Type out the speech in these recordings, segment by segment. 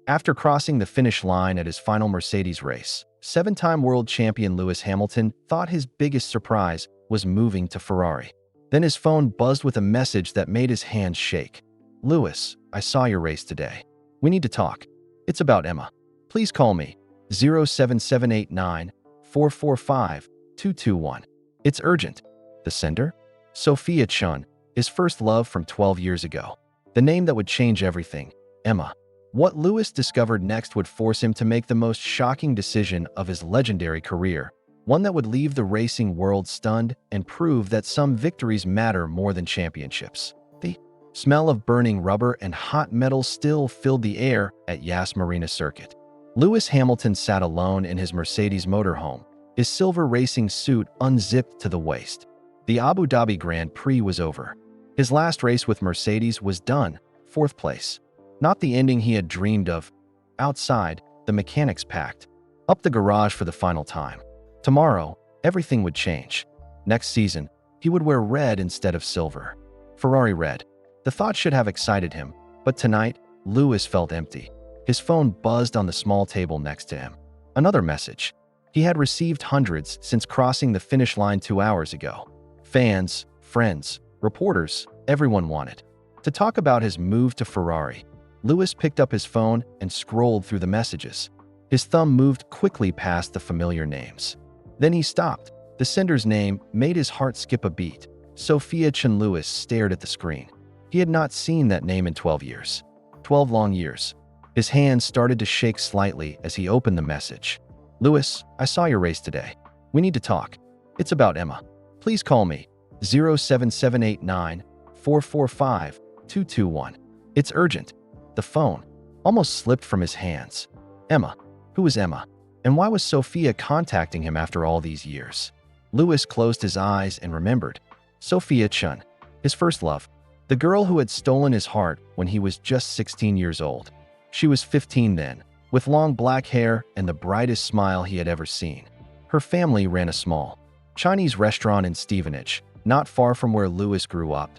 After crossing the finish line at his final Mercedes race, seven-time world champion Lewis Hamilton thought his biggest surprise was moving to Ferrari. Then his phone buzzed with a message that made his hands shake. "Lewis, I saw your race today. We need to talk. It's about Emma. Please call me 07789 445 221. It's urgent." The sender? Sophia Chun, his first love from 12 years ago. The name that would change everything, Emma. What Lewis discovered next would force him to make the most shocking decision of his legendary career, one that would leave the racing world stunned and prove that some victories matter more than championships. The smell of burning rubber and hot metal still filled the air at Yas Marina Circuit. Lewis Hamilton sat alone in his Mercedes motorhome, his silver racing suit unzipped to the waist. The Abu Dhabi Grand Prix was over. His last race with Mercedes was done, fourth place. Not the ending he had dreamed of. Outside, the mechanics packed up the garage for the final time. Tomorrow, everything would change. Next season, he would wear red instead of silver. Ferrari red. The thought should have excited him, but tonight, Lewis felt empty. His phone buzzed on the small table next to him. Another message. He had received hundreds since crossing the finish line 2 hours ago. Fans, friends, reporters, everyone wanted to talk about his move to Ferrari. Lewis picked up his phone and scrolled through the messages. His thumb moved quickly past the familiar names. Then he stopped. The sender's name made his heart skip a beat. Sophia Chun. Lewis stared at the screen. He had not seen that name in 12 years. 12 long years. His hands started to shake slightly as he opened the message. "Lewis, I saw your race today. We need to talk. It's about Emma. Please call me 07789 445 221. It's urgent." The phone almost slipped from his hands. Emma. Who was Emma? And why was Sophia contacting him after all these years? Lewis closed his eyes and remembered. Sophia Chun, his first love. The girl who had stolen his heart when he was just 16 years old. She was 15 then, with long black hair and the brightest smile he had ever seen. Her family ran a small Chinese restaurant in Stevenage, not far from where Lewis grew up.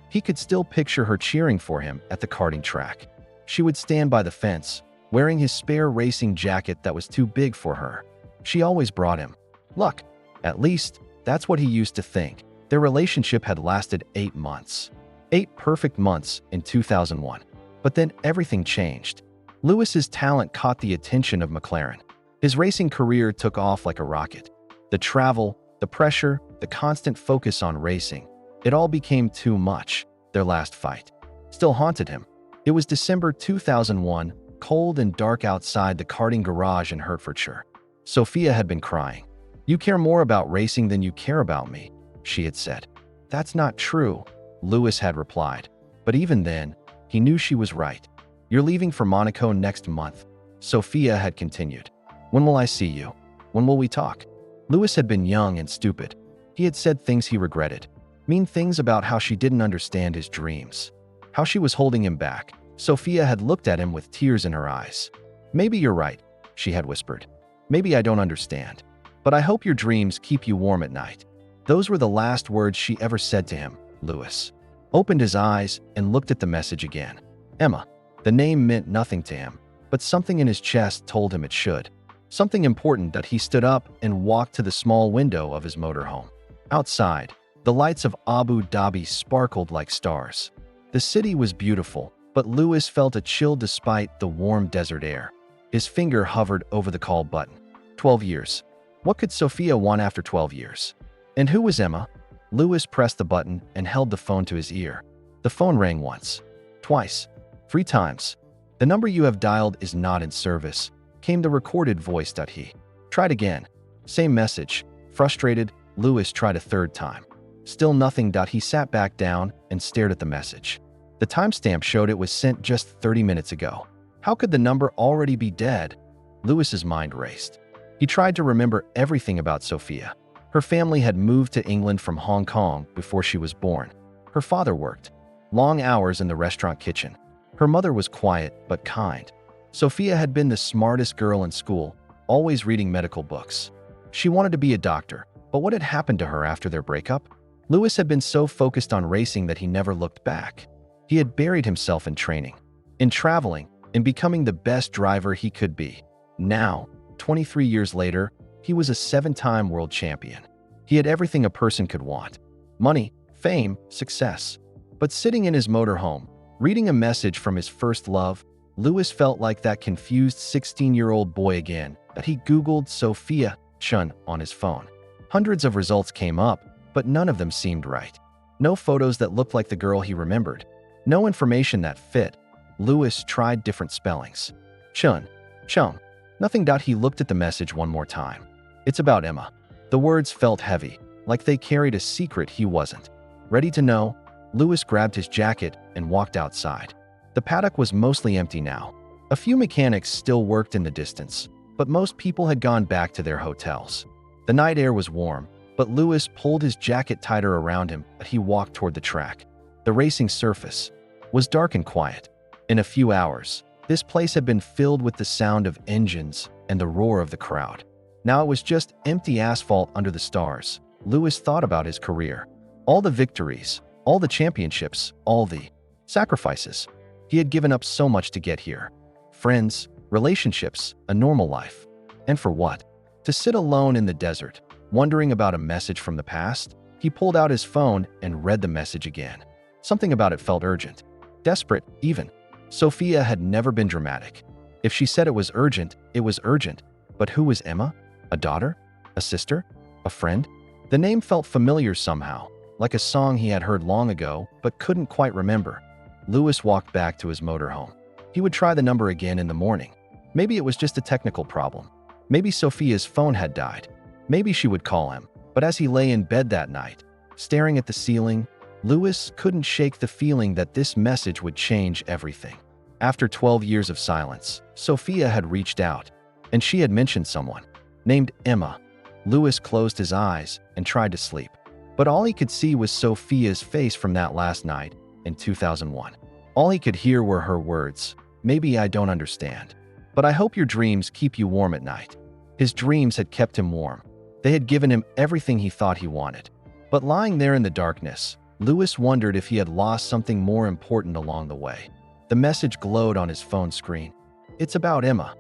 He could still picture her cheering for him at the karting track. She would stand by the fence, wearing his spare racing jacket that was too big for her. She always brought him luck. At least, that's what he used to think. Their relationship had lasted 8 months. 8 perfect months in 2001. But then everything changed. Lewis's talent caught the attention of McLaren. His racing career took off like a rocket. The travel, the pressure, the constant focus on racing. It all became too much. Their last fight still haunted him. It was December 2001, cold and dark outside the karting garage in Hertfordshire. Sophia had been crying. "You care more about racing than you care about me," she had said. "That's not true," Lewis had replied. But even then, he knew she was right. "You're leaving for Monaco next month," Sophia had continued. "When will I see you? When will we talk?" Lewis had been young and stupid. He had said things he regretted. Mean things about how she didn't understand his dreams. How she was holding him back. Sophia had looked at him with tears in her eyes. "Maybe you're right," she had whispered. "Maybe I don't understand. But I hope your dreams keep you warm at night." Those were the last words she ever said to him. Lewis opened his eyes and looked at the message again. Emma. The name meant nothing to him, but something in his chest told him it should. Something important that he stood up and walked to the small window of his motorhome. Outside, the lights of Abu Dhabi sparkled like stars. The city was beautiful, but Lewis felt a chill despite the warm desert air. His finger hovered over the call button. 12 years. What could Sophia want after 12 years? And who was Emma? Lewis pressed the button and held the phone to his ear. The phone rang once, twice, 3 times. "The number you have dialed is not in service," came the recorded voice. He tried again. Same message. Frustrated, Lewis tried a 3rd time. Still nothing. He sat back down and stared at the message. The timestamp showed it was sent just 30 minutes ago. How could the number already be dead? Lewis's mind raced. He tried to remember everything about Sophia. Her family had moved to England from Hong Kong before she was born. Her father worked long hours in the restaurant kitchen. Her mother was quiet but kind. Sophia had been the smartest girl in school, always reading medical books. She wanted to be a doctor, but what had happened to her after their breakup? Lewis had been so focused on racing that he never looked back. He had buried himself in training, in traveling, in becoming the best driver he could be. Now, 23 years later, he was a 7-time world champion. He had everything a person could want: money, fame, success. But sitting in his motorhome, reading a message from his first love, Lewis felt like that confused 16-year-old boy again that he Googled Sophia Chun on his phone. Hundreds of results came up, but none of them seemed right. No photos that looked like the girl he remembered. No information that fit. Lewis tried different spellings. Chun, Chung, nothing. He looked at the message one more time. It's about Emma. The words felt heavy, like they carried a secret he wasn't ready to know. Lewis grabbed his jacket and walked outside. The paddock was mostly empty now. A few mechanics still worked in the distance, but most people had gone back to their hotels. The night air was warm, but Lewis pulled his jacket tighter around him as he walked toward the track. The racing surface was dark and quiet. In a few hours, this place had been filled with the sound of engines and the roar of the crowd. Now it was just empty asphalt under the stars. Lewis thought about his career. All the victories, all the championships, all the sacrifices. He had given up so much to get here. Friends, relationships, a normal life. And for what? To sit alone in the desert, wondering about a message from the past? He pulled out his phone and read the message again. Something about it felt urgent. Desperate, even. Sophia had never been dramatic. If she said it was urgent, it was urgent. But who was Emma? A daughter? A sister? A friend? The name felt familiar somehow, like a song he had heard long ago but couldn't quite remember. Lewis walked back to his motorhome. He would try the number again in the morning. Maybe it was just a technical problem. Maybe Sophia's phone had died. Maybe she would call him. But as he lay in bed that night, staring at the ceiling, Lewis couldn't shake the feeling that this message would change everything. After 12 years of silence, Sophia had reached out, and she had mentioned someone named Emma. Lewis closed his eyes and tried to sleep. But all he could see was Sophia's face from that last night in 2001. All he could hear were her words: "Maybe I don't understand, but I hope your dreams keep you warm at night." His dreams had kept him warm. They had given him everything he thought he wanted. But lying there in the darkness, Lewis wondered if he had lost something more important along the way. The message glowed on his phone screen. It's about Emma.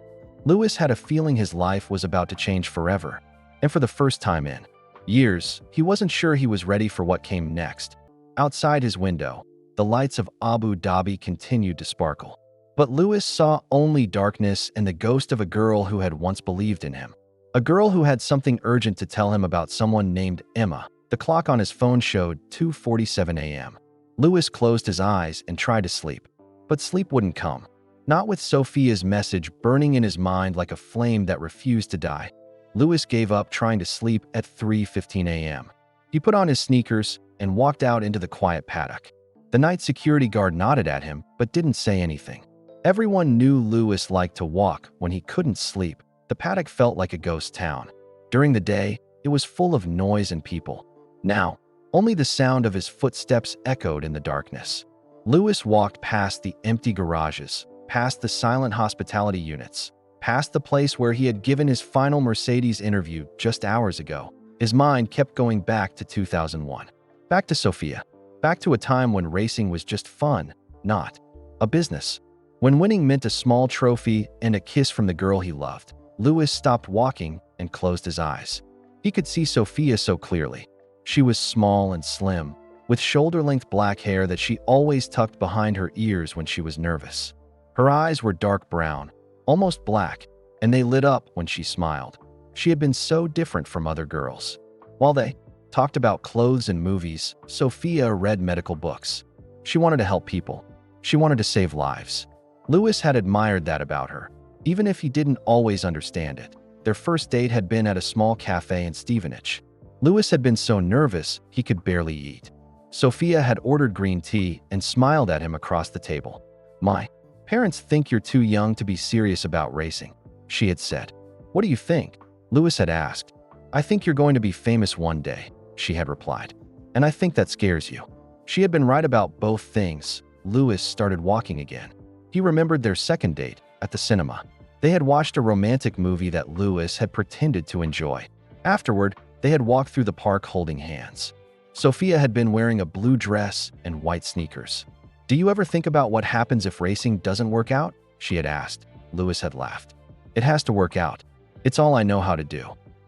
Lewis had a feeling his life was about to change forever. And for the first time in years, he wasn't sure he was ready for what came next. Outside his window, the lights of Abu Dhabi continued to sparkle. But Lewis saw only darkness and the ghost of a girl who had once believed in him. A girl who had something urgent to tell him about someone named Emma. The clock on his phone showed 2:47 a.m. Lewis closed his eyes and tried to sleep. But sleep wouldn't come. Not with Sophia's message burning in his mind like a flame that refused to die. Lewis gave up trying to sleep at 3:15 a.m. He put on his sneakers and walked out into the quiet paddock. The night security guard nodded at him but didn't say anything. Everyone knew Lewis liked to walk when he couldn't sleep. The paddock felt like a ghost town. During the day, it was full of noise and people. Now, only the sound of his footsteps echoed in the darkness. Lewis walked past the empty garages, past the silent hospitality units, past the place where he had given his final Mercedes interview just hours ago. His mind kept going back to 2001. Back to Sophia. Back to a time when racing was just fun, not a business. When winning meant a small trophy and a kiss from the girl he loved. Lewis stopped walking and closed his eyes. He could see Sophia so clearly. She was small and slim, with shoulder-length black hair that she always tucked behind her ears when she was nervous. Her eyes were dark brown, almost black, and they lit up when she smiled. She had been so different from other girls. While they talked about clothes and movies, Sophia read medical books. She wanted to help people. She wanted to save lives. Lewis had admired that about her, even if he didn't always understand it. Their first date had been at a small cafe in Stevenage. Lewis had been so nervous he could barely eat. Sophia had ordered green tea and smiled at him across the table. "My parents think you're too young to be serious about racing," she had said. "What do you think?" Lewis had asked. "I think you're going to be famous one day," she had replied. "And I think that scares you." She had been right about both things. Lewis started walking again. He remembered their second date at the cinema. They had watched a romantic movie that Lewis had pretended to enjoy. Afterward, they had walked through the park holding hands. Sophia had been wearing a blue dress and white sneakers. "Do you ever think about what happens if racing doesn't work out?" she had asked. Lewis had laughed. It has to work out. It's all I know how to do.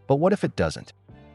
But what if it doesn't?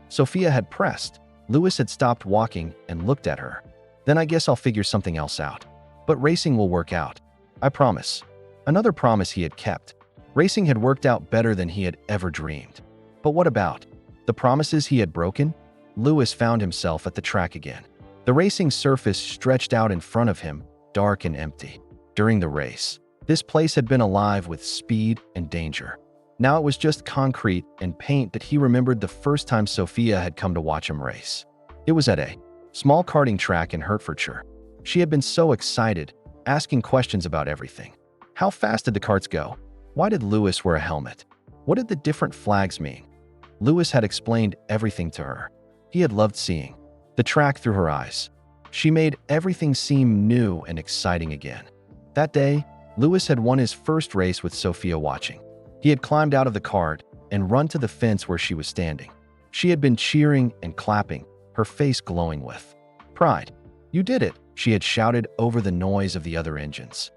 Sophia had pressed. Lewis had stopped walking and looked at her. Then I guess I'll figure something else out. But racing will work out. I promise. Another promise he had kept. Racing had worked out better than he had ever dreamed. But what about the promises he had broken? Lewis found himself at the track again. The racing surface stretched out in front of him, dark and empty. During the race, this place had been alive with speed and danger. Now it was just concrete and paint that he remembered the first time Sophia had come to watch him race. It was at a small karting track in Hertfordshire. She had been so excited, asking questions about everything. How fast did the karts go? Why did Lewis wear a helmet? What did the different flags mean? Lewis had explained everything to her. He had loved seeing the track through her eyes. She made everything seem new and exciting again. That day, Lewis had won his first race with Sophia watching. He had climbed out of the cart and run to the fence where she was standing. She had been cheering and clapping, her face glowing with pride. "You did it," she had shouted over the noise of the other engines.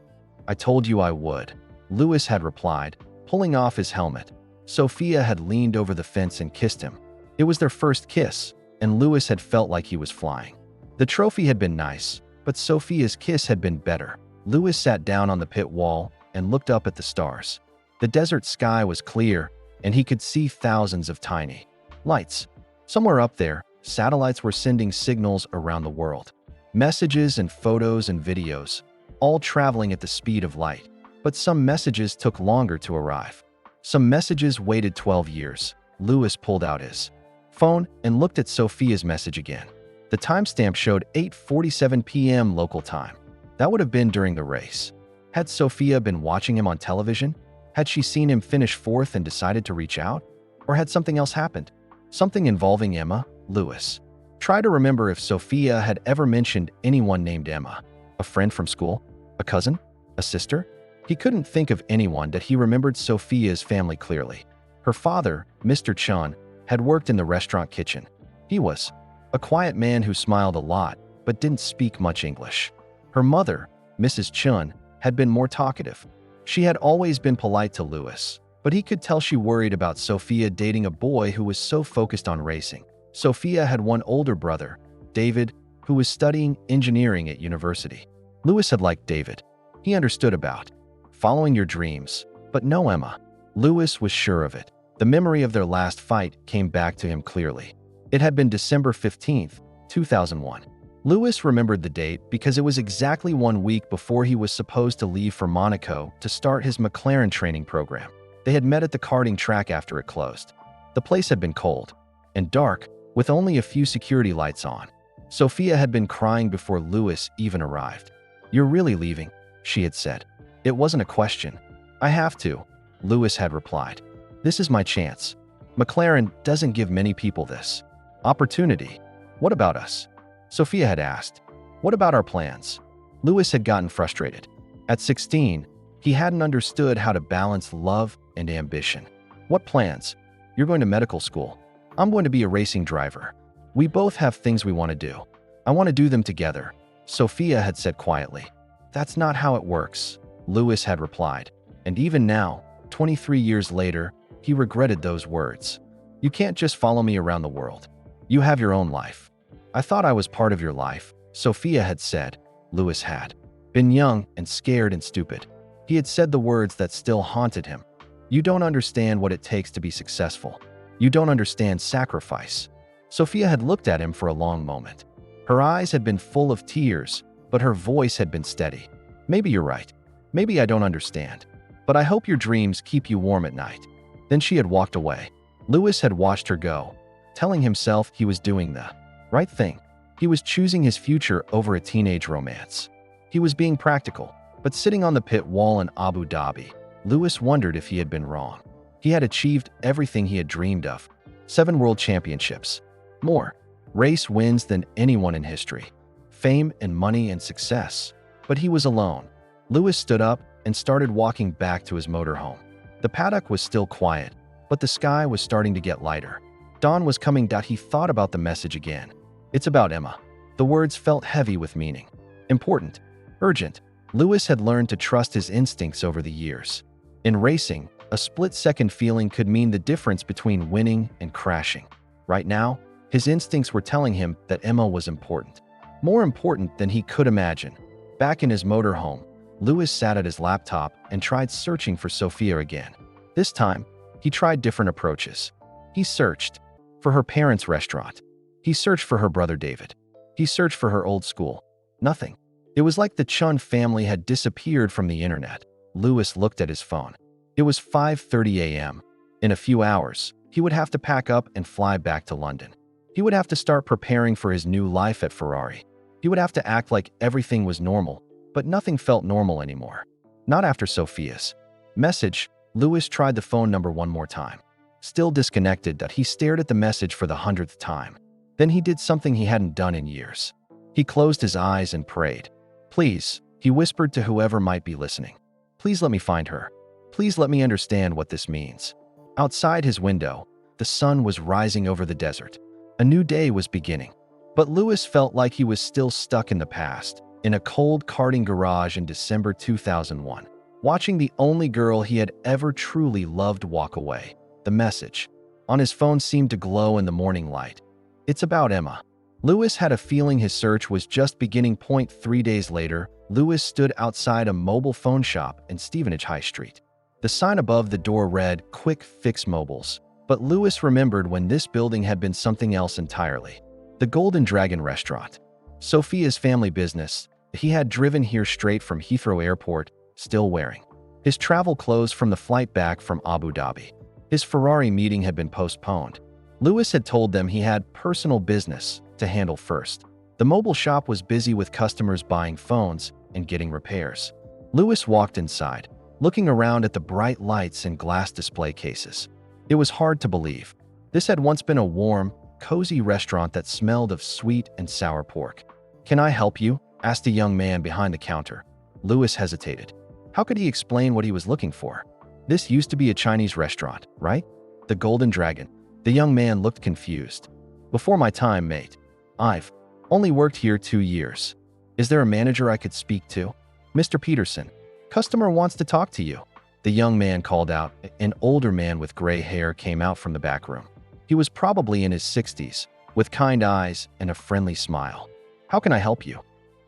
"I told you I would," Lewis had replied, pulling off his helmet. Sophia had leaned over the fence and kissed him. It was their first kiss, and Lewis had felt like he was flying. The trophy had been nice, but Sophia's kiss had been better. Lewis sat down on the pit wall and looked up at the stars. The desert sky was clear, and he could see thousands of tiny lights. Somewhere up there, satellites were sending signals around the world. Messages and photos and videos, all traveling at the speed of light. But some messages took longer to arrive. Some messages waited 12 years. Lewis pulled out his phone and looked at Sophia's message again. The timestamp showed 8:47 p.m. local time. That would have been during the race. Had Sophia been watching him on television? Had she seen him finish fourth and decided to reach out? Or had something else happened? Something involving Emma? Lewis tried to remember if Sophia had ever mentioned anyone named Emma. A friend from school? A cousin? A sister? He couldn't think of anyone that he remembered Sophia's family clearly. Her father, Mr. Chun, had worked in the restaurant kitchen. He was a quiet man who smiled a lot, but didn't speak much English. Her mother, Mrs. Chun, had been more talkative. She had always been polite to Lewis, but he could tell she worried about Sophia dating a boy who was so focused on racing. Sophia had one older brother, David, who was studying engineering at university. Lewis had liked David. He understood about following your dreams, but no Emma. Lewis was sure of it. The memory of their last fight came back to him clearly. It had been December 15th, 2001. Lewis remembered the date because it was exactly 1 week before he was supposed to leave for Monaco to start his McLaren training program. They had met at the karting track after it closed. The place had been cold and dark, with only a few security lights on. Sophia had been crying before Lewis even arrived. "You're really leaving?" she had said. It wasn't a question. "I have to," Lewis had replied. "This is my chance. McLaren doesn't give many people this opportunity." "What about us?" Sophia had asked. "What about our plans?" Lewis had gotten frustrated. At 16, he hadn't understood how to balance love and ambition. "What plans?" "You're going to medical school. I'm going to be a racing driver. We both have things we want to do. I want to do them together," Sophia had said quietly. "That's not how it works," Lewis had replied. And even now, 23 years later, he regretted those words. "You can't just follow me around the world. You have your own life." "I thought I was part of your life," Sophia had said. Lewis had been young and scared and stupid. He had said the words that still haunted him. "You don't understand what it takes to be successful. You don't understand sacrifice." Sophia had looked at him for a long moment. Her eyes had been full of tears, but her voice had been steady. "Maybe you're right. Maybe I don't understand. But I hope your dreams keep you warm at night." Then she had walked away. Lewis had watched her go, telling himself he was doing the right thing. He was choosing his future over a teenage romance. He was being practical, but sitting on the pit wall in Abu Dhabi, Lewis wondered if he had been wrong. He had achieved everything he had dreamed of. 7 world championships. More race wins than anyone in history. Fame and money and success. But he was alone. Lewis stood up and started walking back to his motorhome. The paddock was still quiet, but the sky was starting to get lighter. Dawn was coming. He thought about the message again. "It's about Emma." The words felt heavy with meaning. Important. Urgent. Lewis had learned to trust his instincts over the years. In racing, a split-second feeling could mean the difference between winning and crashing. Right now, his instincts were telling him that Emma was important. More important than he could imagine. Back in his motorhome, Lewis sat at his laptop and tried searching for Sophia again. This time, he tried different approaches. He searched for her parents' restaurant. He searched for her brother David. He searched for her old school. Nothing. It was like the Chun family had disappeared from the internet. Lewis looked at his phone. It was 5:30 a.m. In a few hours, he would have to pack up and fly back to London. He would have to start preparing for his new life at Ferrari. He would have to act like everything was normal, but nothing felt normal anymore. Not after Sophia's message. Lewis tried the phone number one more time. Still disconnected, he stared at the message for the 100th time. Then he did something he hadn't done in years. He closed his eyes and prayed. Please, he whispered to whoever might be listening. Please let me find her. Please let me understand what this means. Outside his window, the sun was rising over the desert. A new day was beginning. But Lewis felt like he was still stuck in the past, in a cold karting garage in December 2001, watching the only girl he had ever truly loved walk away. The message on his phone seemed to glow in the morning light. It's about Emma. Lewis had a feeling his search was just beginning. 3 days later, Lewis stood outside a mobile phone shop in Stevenage High Street. The sign above the door read, "Quick Fix Mobiles." But Lewis remembered when this building had been something else entirely. The Golden Dragon restaurant. Sophia's family business. He had driven here straight from Heathrow Airport, still wearing his travel clothes from the flight back from Abu Dhabi. His Ferrari meeting had been postponed. Lewis had told them he had personal business to handle first. The mobile shop was busy with customers buying phones and getting repairs. Lewis walked inside, looking around at the bright lights and glass display cases. It was hard to believe. This had once been a warm, cozy restaurant that smelled of sweet and sour pork. "Can I help you?" asked a young man behind the counter. Lewis hesitated. How could he explain what he was looking for? This used to be a Chinese restaurant, right? The Golden Dragon. The young man looked confused. "Before my time, mate. I've only worked here 2 years. Is there a manager I could speak to?" "Mr. Peterson, customer wants to talk to you," the young man called out. An older man with gray hair came out from the back room. He was probably in his 60s, with kind eyes and a friendly smile. "How can I help you?"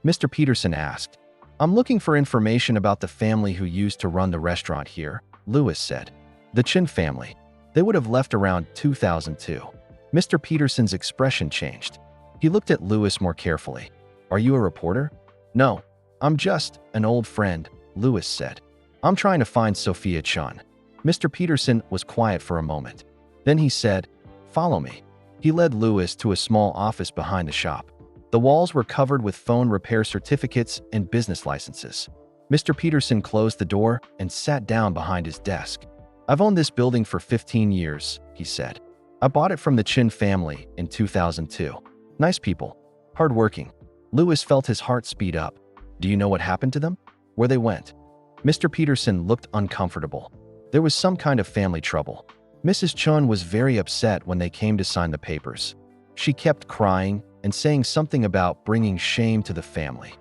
Mr. Peterson asked. "I'm looking for information about the family who used to run the restaurant here," Lewis said. "The Chin family. They would have left around 2002. Mr. Peterson's expression changed. He looked at Lewis more carefully. "Are you a reporter?" "No, I'm just an old friend," Lewis said. "I'm trying to find Sophia Chun." Mr. Peterson was quiet for a moment. Then he said, "Follow me." He led Lewis to a small office behind the shop. The walls were covered with phone repair certificates and business licenses. Mr. Peterson closed the door and sat down behind his desk. "I've owned this building for 15 years, he said. "I bought it from the Chin family in 2002. Nice people. Hardworking." Lewis felt his heart speed up. "Do you know what happened to them? Where they went?" Mr. Peterson looked uncomfortable. There was some kind of family trouble. Mrs. Chun was very upset when they came to sign the papers. She kept crying and saying something about bringing shame to the family.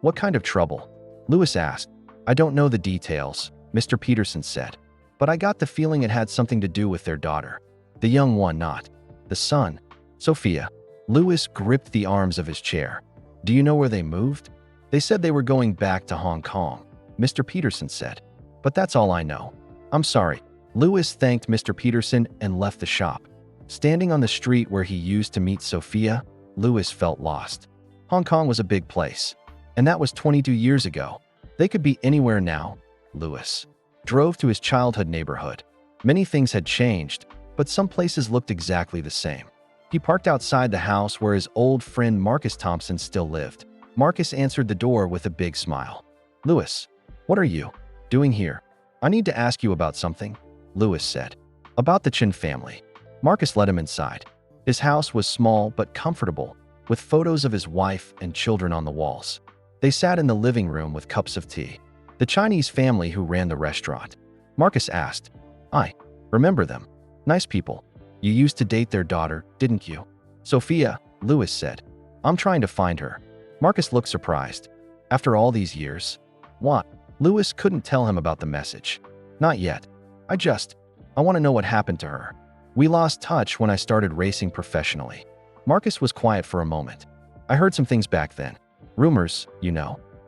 "What kind of trouble?" Lewis asked. "I don't know the details," Mr. Peterson said. "But I got the feeling it had something to do with their daughter. The young one, not the son. Sophia." Lewis gripped the arms of his chair. "Do you know where they moved?" "They said they were going back to Hong Kong," Mr. Peterson said. "But that's all I know. I'm sorry." Lewis thanked Mr. Peterson and left the shop. Standing on the street where he used to meet Sophia, Lewis felt lost. Hong Kong was a big place, and that was 22 years ago. They could be anywhere now. Lewis drove to his childhood neighborhood. Many things had changed, but some places looked exactly the same. He parked outside the house where his old friend Marcus Thompson still lived. Marcus answered the door with a big smile. "Lewis, what are you doing here?" "I need to ask you about something," Lewis said. "About the Chin family." Marcus led him inside. His house was small but comfortable, with photos of his wife and children on the walls. They sat in the living room with cups of tea. "The Chinese family who ran the restaurant?" Marcus asked. "I remember them. Nice people. You used to date their daughter, didn't you?" "Sophia," Lewis said. "I'm trying to find her." Marcus looked surprised. "After all these years?" What? Louis couldn't tell him about the message. Not yet. I want to know what happened to her. We lost touch when I started racing professionally. Marcus was quiet for a moment. I heard some things back then. Rumors,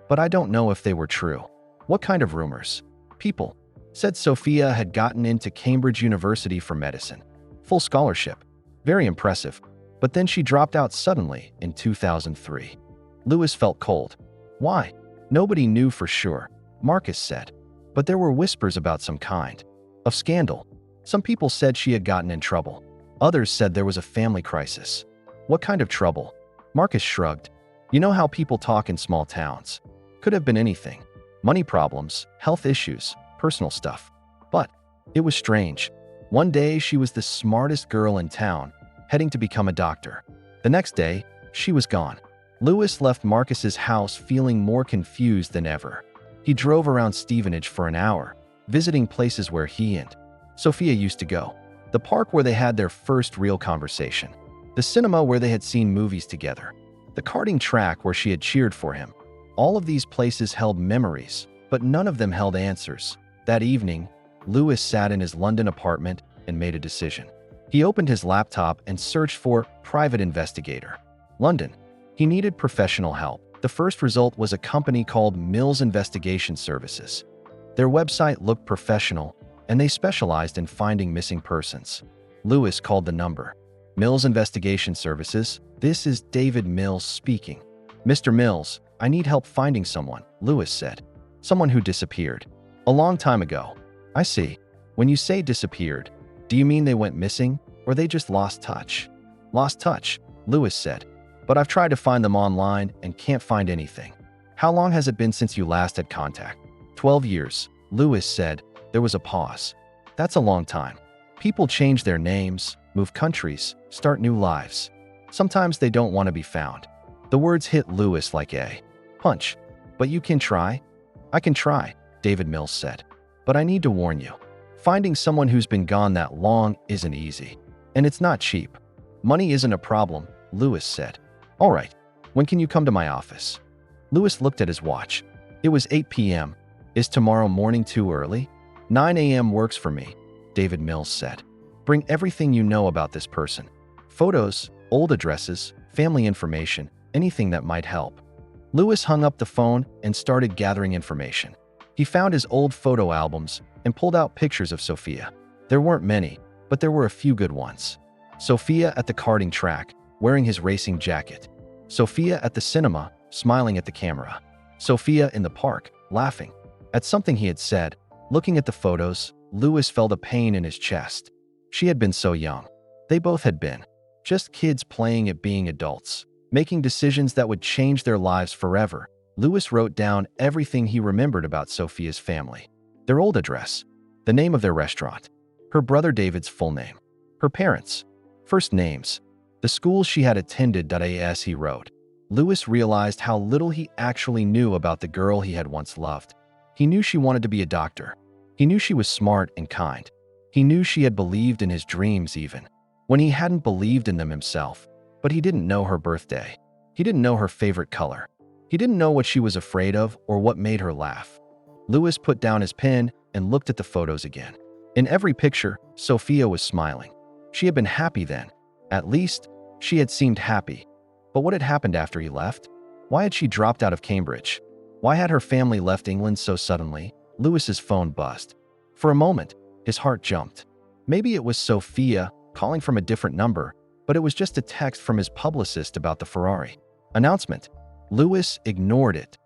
but I don't know if they were true. What kind of rumors? People said Sophia had gotten into Cambridge University for medicine. Full scholarship. Very impressive. But then she dropped out suddenly in 2003. Louis felt cold. Why? Nobody knew for sure, Marcus said. But there were whispers about some kind of scandal. Some people said she had gotten in trouble. Others said there was a family crisis. What kind of trouble? Marcus shrugged. You know how people talk in small towns. Could have been anything. Money problems, health issues, personal stuff. But it was strange. One day she was the smartest girl in town, heading to become a doctor. The next day, she was gone. Louis left Marcus's house feeling more confused than ever. He drove around Stevenage for an hour, visiting places where he and Sophia used to go. The park where they had their first real conversation. The cinema where they had seen movies together. The karting track where she had cheered for him. All of these places held memories, but none of them held answers. That evening, Louis sat in his London apartment and made a decision. He opened his laptop and searched for Private Investigator. London. He needed professional help. The first result was a company called Mills Investigation Services. Their website looked professional, and they specialized in finding missing persons. Louis called the number. Mills Investigation Services, this is David Mills speaking. Mr. Mills, I need help finding someone, Louis said. Someone who disappeared. A long time ago. I see. When you say disappeared, do you mean they went missing, or they just lost touch? Lost touch, Louis said. But I've tried to find them online and can't find anything. How long has it been since you last had contact? 12 years, Louis said. There was a pause. That's a long time. People change their names, move countries, start new lives. Sometimes they don't want to be found. The words hit Louis like a punch. But you can try? I can try, David Mills said. But I need to warn you. Finding someone who's been gone that long isn't easy. And it's not cheap. Money isn't a problem, Louis said. All right, when can you come to my office? Louis looked at his watch. It was 8 p.m. Is tomorrow morning too early? 9 a.m. works for me, David Mills said. Bring everything you know about this person. Photos, old addresses, family information, anything that might help. Louis hung up the phone and started gathering information. He found his old photo albums and pulled out pictures of Sophia. There weren't many, but there were a few good ones. Sophia at the karting track, wearing his racing jacket. Sophia at the cinema, smiling at the camera. Sophia in the park, laughing at something he had said. Looking at the photos, Louis felt a pain in his chest. She had been so young. They both had been. Just kids playing at being adults, making decisions that would change their lives forever. Louis wrote down everything he remembered about Sophia's family. Their old address, the name of their restaurant, her brother David's full name, her parents, first names, the school she had attended. As he wrote, Louis realized how little he actually knew about the girl he had once loved. He knew she wanted to be a doctor. He knew she was smart and kind. He knew she had believed in his dreams even when he hadn't believed in them himself. But he didn't know her birthday. He didn't know her favorite color. He didn't know what she was afraid of or what made her laugh. Louis put down his pen and looked at the photos again. In every picture, Sophia was smiling. She had been happy then. At least, she had seemed happy. But what had happened after he left? Why had she dropped out of Cambridge? Why had her family left England so suddenly? Louis's phone buzzed. For a moment, his heart jumped. Maybe it was Sophia calling from a different number, but it was just a text from his publicist about the Ferrari announcement. Louis ignored it.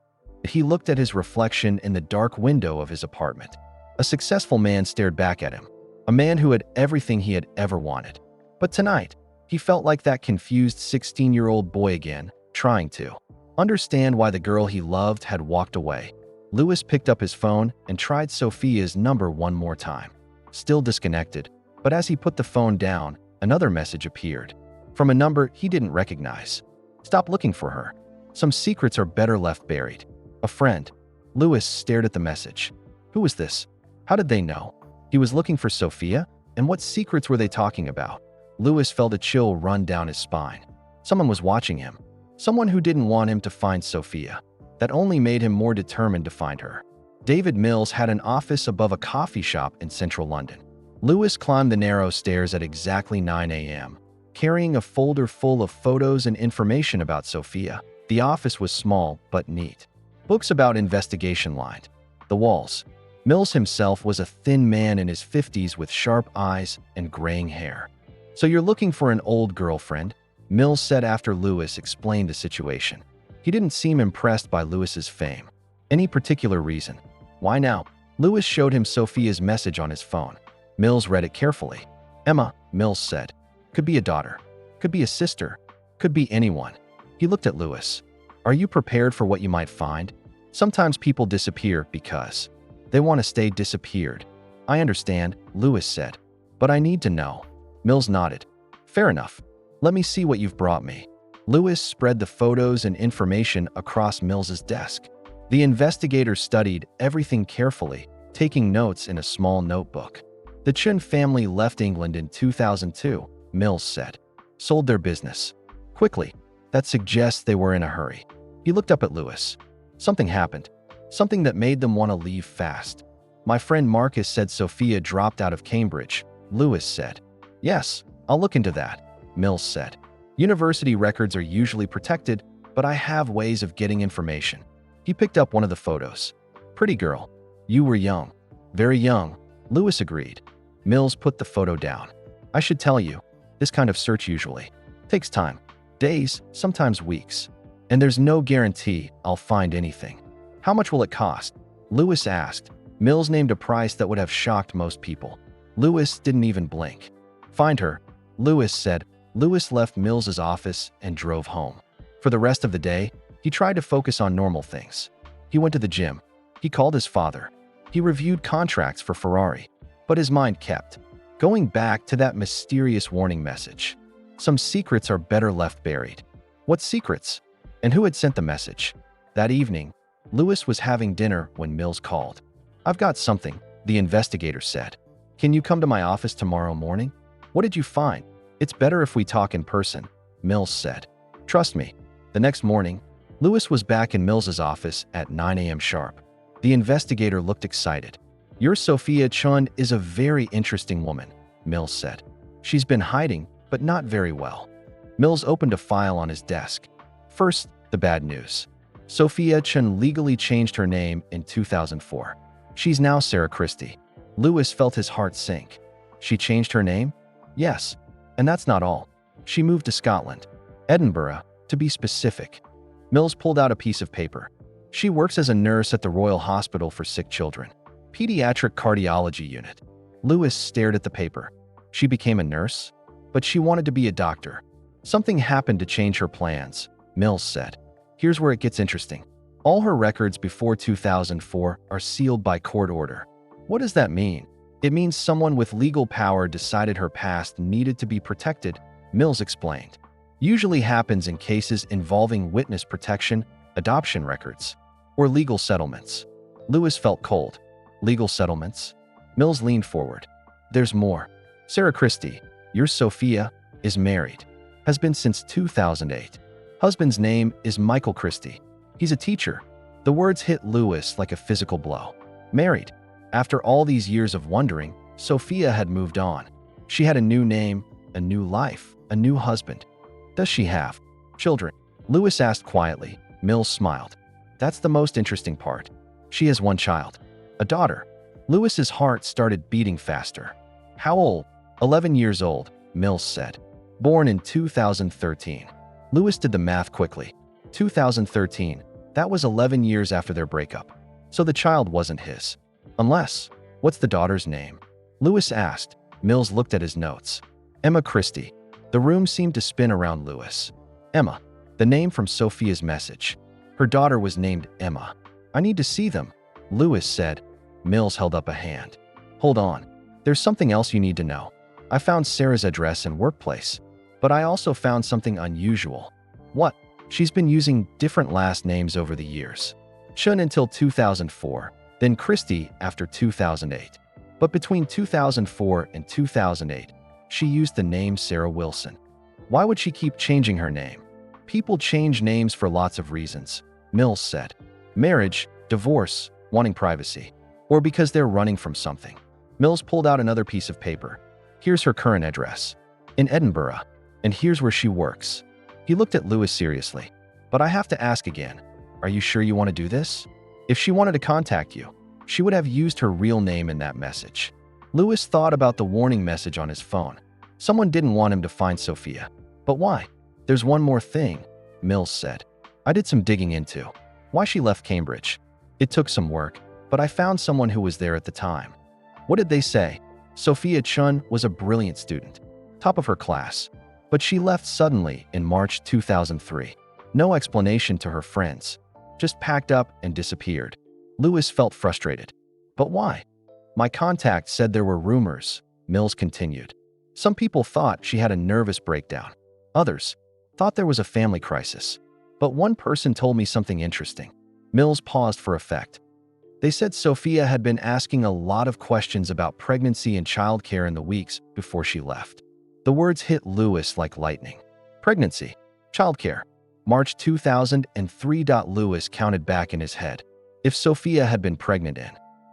He looked at his reflection in the dark window of his apartment. A successful man stared back at him, a man who had everything he had ever wanted. But tonight, he felt like that confused 16-year-old boy again, trying to understand why the girl he loved had walked away. Louis picked up his phone and tried Sophia's number one more time. Still disconnected, but as he put the phone down, another message appeared. From a number he didn't recognize. Stop looking for her. Some secrets are better left buried. A friend. Louis stared at the message. Who was this? How did they know? He was looking for Sophia? And what secrets were they talking about? Louis felt a chill run down his spine. Someone was watching him. Someone who didn't want him to find Sophia. That only made him more determined to find her. David Mills had an office above a coffee shop in central London. Lewis climbed the narrow stairs at exactly 9 a.m., carrying a folder full of photos and information about Sophia. The office was small but neat. Books about investigation lined the walls. Mills himself was a thin man in his 50s with sharp eyes and graying hair. "So you're looking for an old girlfriend?" Mills said after Lewis explained the situation. He didn't seem impressed by Lewis's fame. "Any particular reason?" "Why now?" Lewis showed him Sophia's message on his phone. Mills read it carefully. "Emma," Mills said. "Could be a daughter. Could be a sister. Could be anyone." He looked at Lewis. "Are you prepared for what you might find? Sometimes people disappear because they want to stay disappeared." "I understand," Lewis said. "But I need to know." Mills nodded. "Fair enough. Let me see what you've brought me." Lewis spread the photos and information across Mills's desk. The investigator studied everything carefully, taking notes in a small notebook. "The Chun family left England in 2002, Mills said. "Sold their business quickly. That suggests they were in a hurry." He looked up at Lewis. "Something happened. Something that made them want to leave fast." "My friend Marcus said Sophia dropped out of Cambridge," Lewis said. "Yes, I'll look into that," Mills said. "University records are usually protected, but I have ways of getting information." He picked up one of the photos. "Pretty girl. You were young." "Very young," Lewis agreed. Mills put the photo down. "I should tell you, this kind of search usually takes time. Days, sometimes weeks. And there's no guarantee I'll find anything." "How much will it cost?" Lewis asked. Mills named a price that would have shocked most people. Lewis didn't even blink. "Find her," Lewis said. Lewis left Mills's office and drove home. For the rest of the day, he tried to focus on normal things. He went to the gym. He called his father. He reviewed contracts for Ferrari. But his mind kept going back to that mysterious warning message. Some secrets are better left buried. What secrets? And who had sent the message? That evening, Lewis was having dinner when Mills called. "I've got something," the investigator said. "Can you come to my office tomorrow morning?" "What did you find?" "It's better if we talk in person," Mills said. "Trust me." The next morning, Lewis was back in Mills's office at 9 a.m. sharp. The investigator looked excited. "Your Sophia Chun is a very interesting woman," Mills said. "She's been hiding, but not very well." Mills opened a file on his desk. First, the bad news. Sophia Chun legally changed her name in 2004. She's now Sarah Christie. Lewis felt his heart sink. She changed her name? Yes. And that's not all. She moved to Scotland. Edinburgh, to be specific. Mills pulled out a piece of paper. She works as a nurse at the Royal Hospital for Sick Children. Pediatric Cardiology Unit. Lewis stared at the paper. She became a nurse? But she wanted to be a doctor. Something happened to change her plans, Mills said. Here's where it gets interesting. All her records before 2004 are sealed by court order. What does that mean? It means someone with legal power decided her past needed to be protected, Mills explained. Usually happens in cases involving witness protection, adoption records, or legal settlements. Lewis felt cold. Legal settlements? Mills leaned forward. There's more. Sarah Christie, your Sophia, is married. Has been since 2008. Husband's name is Michael Christie. He's a teacher. The words hit Lewis like a physical blow. Married. After all these years of wondering, Sophia had moved on. She had a new name, a new life, a new husband. Does she have children? Lewis asked quietly. Mills smiled. That's the most interesting part. She has one child, a daughter. Lewis's heart started beating faster. How old? 11 years old, Mills said. Born in 2013. Lewis did the math quickly. 2013. That was 11 years after their breakup. So the child wasn't his. Unless, what's the daughter's name? Lewis asked. Mills looked at his notes. Emma Christie. The room seemed to spin around Lewis. Emma, the name from Sophia's message. Her daughter was named Emma. I need to see them, Lewis said. Mills held up a hand. Hold on. There's something else you need to know. I found Sarah's address and workplace, but I also found something unusual. What? She's been using different last names over the years. Chun until 2004, then Christie after 2008. But between 2004 and 2008, she used the name Sarah Wilson. Why would she keep changing her name? People change names for lots of reasons, Mills said. Marriage, divorce, wanting privacy, or because they're running from something. Mills pulled out another piece of paper. Here's her current address. In Edinburgh. And here's where she works. He looked at Lewis seriously. But I have to ask again. Are you sure you want to do this? If she wanted to contact you, she would have used her real name in that message. Lewis thought about the warning message on his phone. Someone didn't want him to find Sophia. But why? There's one more thing, Mills said. I did some digging into why she left Cambridge. It took some work, but I found someone who was there at the time. What did they say? Sophia Chun was a brilliant student, top of her class, but she left suddenly in March 2003. No explanation to her friends, just packed up and disappeared. Lewis felt frustrated. But why? My contact said there were rumors, Mills continued. Some people thought she had a nervous breakdown. Others thought there was a family crisis. But one person told me something interesting. Mills paused for effect. They said Sophia had been asking a lot of questions about pregnancy and childcare in the weeks before she left. The words hit Lewis like lightning. Pregnancy, childcare, March 2003. Lewis counted back in his head. If Sophia had been pregnant in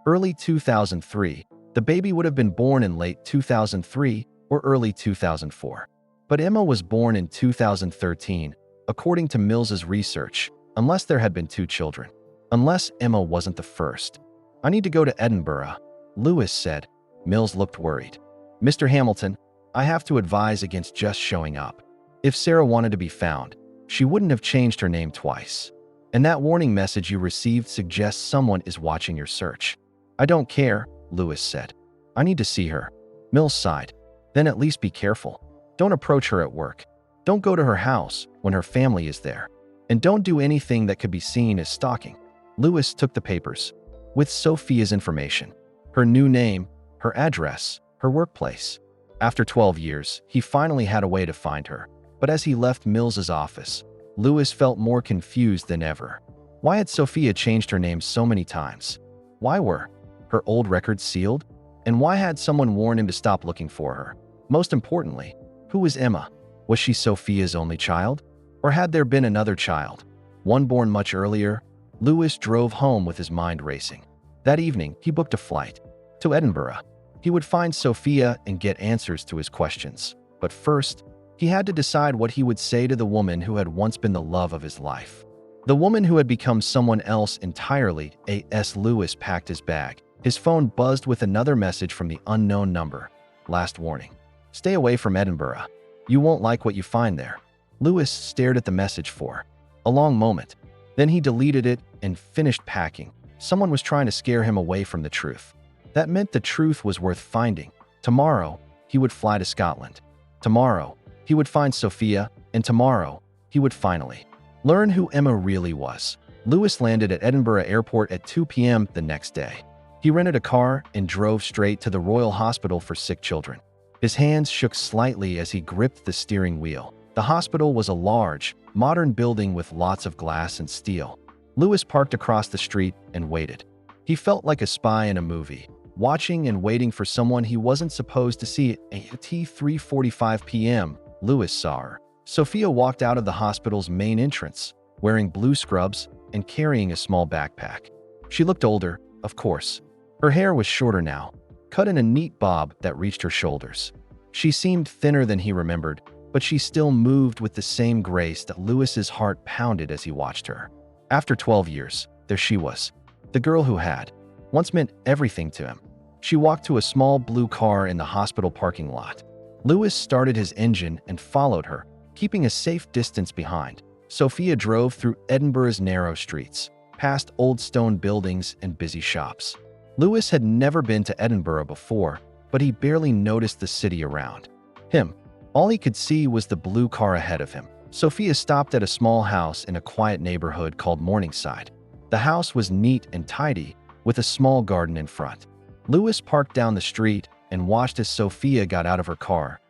early 2003, the baby would have been born in late 2003 or early 2004. But Emma was born in 2013, according to Mills's research, unless there had been two children. Unless Emma wasn't the first. I need to go to Edinburgh, Lewis said. Mills looked worried. Mr. Hamilton, I have to advise against just showing up. If Sarah wanted to be found, she wouldn't have changed her name twice. And that warning message you received suggests someone is watching your search. I don't care, Lewis said. I need to see her. Mills sighed. Then at least be careful. Don't approach her at work. Don't go to her house when her family is there. And don't do anything that could be seen as stalking. Lewis took the papers. With Sophia's information, her new name, her address, her workplace. After 12 years, he finally had a way to find her. But as he left Mills's office, Lewis felt more confused than ever. Why had Sophia changed her name so many times? Why were her old records sealed? And why had someone warned him to stop looking for her? Most importantly, who was Emma? Was she Sophia's only child? Or had there been another child, one born much earlier? Lewis drove home with his mind racing. That evening, he booked a flight to Edinburgh. He would find Sophia and get answers to his questions. But first, he had to decide what he would say to the woman who had once been the love of his life. The woman who had become someone else entirely. As Lewis packed his bag, his phone buzzed with another message from the unknown number. Last warning. Stay away from Edinburgh. You won't like what you find there. Lewis stared at the message for a long moment. Then he deleted it and finished packing. Someone was trying to scare him away from the truth. That meant the truth was worth finding. Tomorrow, he would fly to Scotland. Tomorrow, he would find Sophia, and tomorrow, he would finally learn who Emma really was. Lewis landed at Edinburgh Airport at 2 p.m. the next day. He rented a car and drove straight to the Royal Hospital for Sick Children. His hands shook slightly as he gripped the steering wheel. The hospital was a large, modern building with lots of glass and steel. Lewis parked across the street and waited. He felt like a spy in a movie, watching and waiting for someone he wasn't supposed to see. At 3:45 p.m., Lewis saw her. Sophia walked out of the hospital's main entrance, wearing blue scrubs and carrying a small backpack. She looked older, of course. Her hair was shorter now, cut in a neat bob that reached her shoulders. She seemed thinner than he remembered, but she still moved with the same grace that Lewis's heart pounded as he watched her. After 12 years, there she was, the girl who had once meant everything to him. She walked to a small blue car in the hospital parking lot. Lewis started his engine and followed her, keeping a safe distance behind. Sophia drove through Edinburgh's narrow streets, past old stone buildings and busy shops. Lewis had never been to Edinburgh before, but he barely noticed the city around him. All he could see was the blue car ahead of him. Sophia stopped at a small house in a quiet neighborhood called Morningside. The house was neat and tidy, with a small garden in front. Lewis parked down the street and watched as Sophia got out of her car.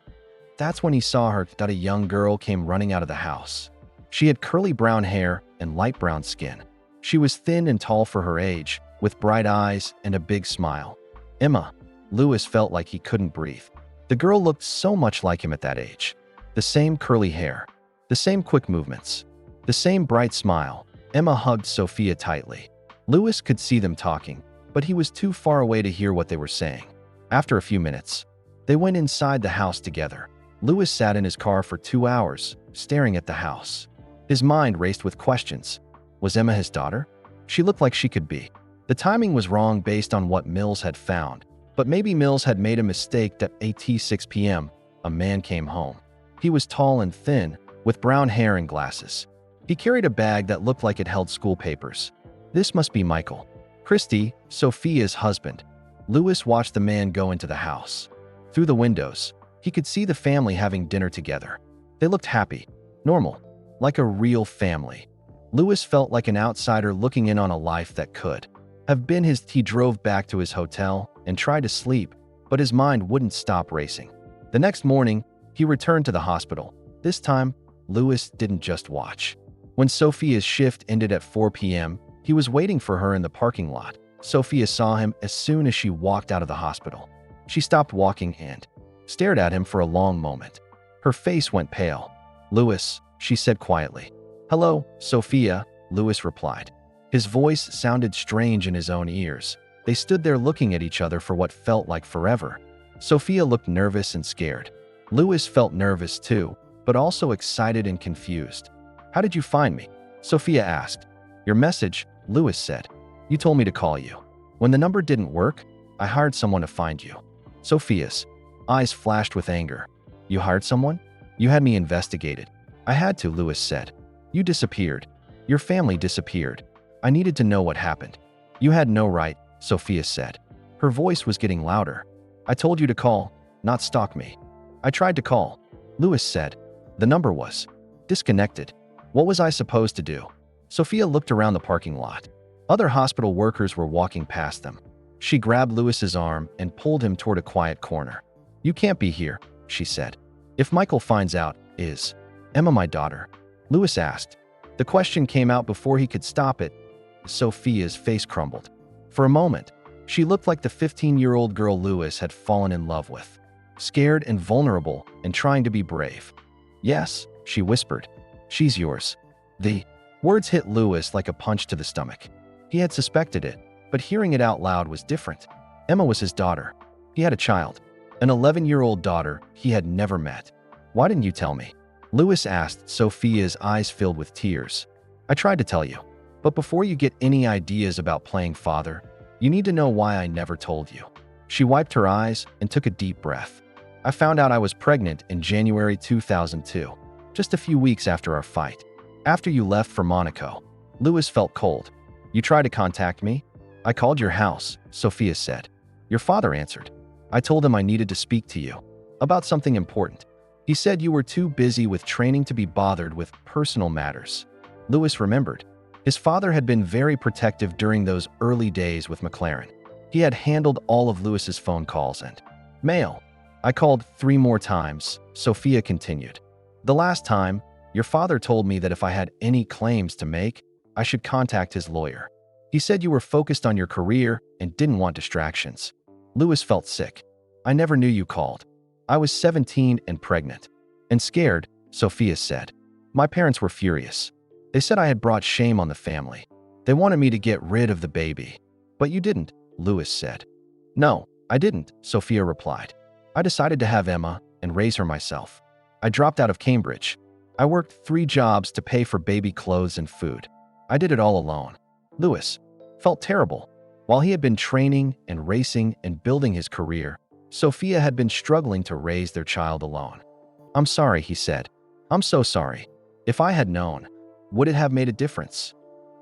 That's when he saw her. A young girl came running out of the house. She had curly brown hair and light brown skin. She was thin and tall for her age, with bright eyes and a big smile. Emma. Lewis felt like he couldn't breathe. The girl looked so much like him at that age. The same curly hair, the same quick movements, the same bright smile. Emma hugged Sophia tightly. Louis could see them talking, but he was too far away to hear what they were saying. After a few minutes, they went inside the house together. Louis sat in his car for 2 hours, staring at the house. His mind raced with questions. Was Emma his daughter? She looked like she could be. The timing was wrong based on what Mills had found, but maybe Mills had made a mistake. At 6 p.m., a man came home. He was tall and thin, with brown hair and glasses. He carried a bag that looked like it held school papers. This must be Michael. Christy, Sophia's husband. Louis watched the man go into the house. Through the windows, he could see the family having dinner together. They looked happy, normal, like a real family. Louis felt like an outsider looking in on a life that could have been his. He drove back to his hotel and tried to sleep, but his mind wouldn't stop racing. The next morning, he returned to the hospital. This time, Louis didn't just watch. When Sophia's shift ended at 4 p.m., he was waiting for her in the parking lot. Sophia saw him as soon as she walked out of the hospital. She stopped walking and stared at him for a long moment. Her face went pale. "Louis," she said quietly. "Hello, Sophia," Louis replied. His voice sounded strange in his own ears. They stood there looking at each other for what felt like forever. Sophia looked nervous and scared. Louis felt nervous too, but also excited and confused. "How did you find me?" Sophia asked. "Your message," Louis said. "You told me to call you. When the number didn't work, I hired someone to find you." Sophia's eyes flashed with anger. "You hired someone? You had me investigated." "I had to," Louis said. "You disappeared. Your family disappeared. I needed to know what happened." "You had no right," Sophia said. Her voice was getting louder. "I told you to call, not stalk me." "I tried to call," Louis said. "The number was disconnected. What was I supposed to do?" Sophia looked around the parking lot. Other hospital workers were walking past them. She grabbed Louis's arm and pulled him toward a quiet corner. "You can't be here," she said. "If Michael finds out, is Emma my daughter?" Louis asked. The question came out before he could stop it. Sophia's face crumbled. For a moment, she looked like the 15-year-old girl Louis had fallen in love with. Scared and vulnerable and trying to be brave. "Yes," she whispered. "She's yours." The words hit Louis like a punch to the stomach. He had suspected it, but hearing it out loud was different. Emma was his daughter. He had a child, an 11-year-old daughter he had never met. "Why didn't you tell me?" Louis asked, Sophia's eyes filled with tears. "I tried to tell you, but before you get any ideas about playing father, you need to know why I never told you." She wiped her eyes and took a deep breath. "I found out I was pregnant in January 2002, just a few weeks after our fight. After you left for Monaco." Louis felt cold. "You tried to contact me?" "I called your house," Sophia said. "Your father answered. I told him I needed to speak to you about something important. He said you were too busy with training to be bothered with personal matters." Louis remembered. His father had been very protective during those early days with McLaren. He had handled all of Louis's phone calls and mail. "I called 3 more times," Sophia continued. "The last time, your father told me that if I had any claims to make, I should contact his lawyer. He said you were focused on your career and didn't want distractions." Louis felt sick. "I never knew you called. I was 17 and pregnant." "And scared," Sophia said. "My parents were furious. They said I had brought shame on the family. They wanted me to get rid of the baby." "But you didn't," Louis said. "No, I didn't," Sophia replied. "I decided to have Emma and raise her myself. I dropped out of Cambridge. I worked 3 jobs to pay for baby clothes and food. I did it all alone." Louis felt terrible. While he had been training and racing and building his career, Sophia had been struggling to raise their child alone. "I'm sorry," he said. "I'm so sorry. If I had known, would it have made a difference?"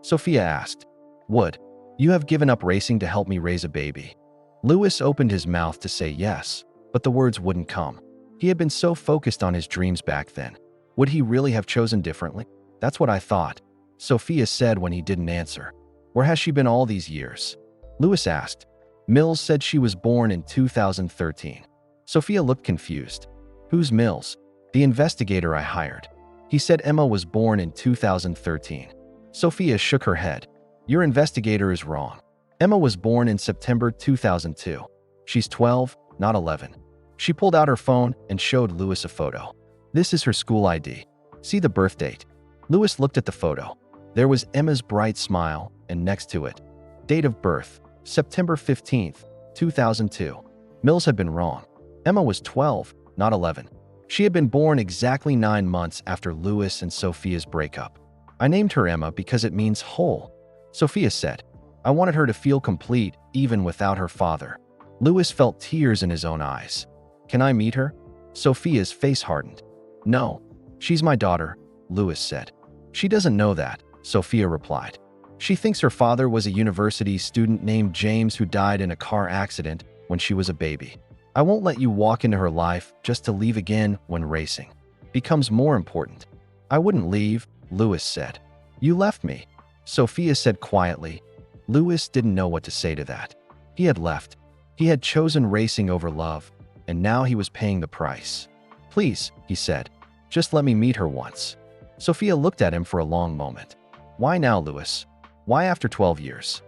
Sophia asked. "Would you have given up racing to help me raise a baby?" Louis opened his mouth to say yes, but the words wouldn't come. He had been so focused on his dreams back then. Would he really have chosen differently? "That's what I thought," Sophia said when he didn't answer. "Where has she been all these years?" Louis asked. "Mills said she was born in 2013. Sophia looked confused. "Who's Mills?" "The investigator I hired. He said Emma was born in 2013. Sophia shook her head. "Your investigator is wrong. Emma was born in September 2002. She's 12, not 11. She pulled out her phone and showed Louis a photo. "This is her school ID. See the birth date." Louis looked at the photo. There was Emma's bright smile, and next to it, date of birth, September 15th, 2002. Mills had been wrong. Emma was 12, not 11. She had been born exactly 9 months after Louis and Sophia's breakup. I named her Emma because it means whole, Sophia said. I wanted her to feel complete even without her father. Louis felt tears in his own eyes. Can I meet her? Sophia's face hardened. No, she's my daughter, Louis said. She doesn't know that, Sophia replied. She thinks her father was a university student named James who died in a car accident when she was a baby. I won't let you walk into her life just to leave again when racing becomes more important. I wouldn't leave, Louis said. You left me, Sophia said quietly. Louis didn't know what to say to that. He had left. He had chosen racing over love, and now he was paying the price. Please, he said, just let me meet her once. Sophia looked at him for a long moment. Why now, Louis? Why after 12 years?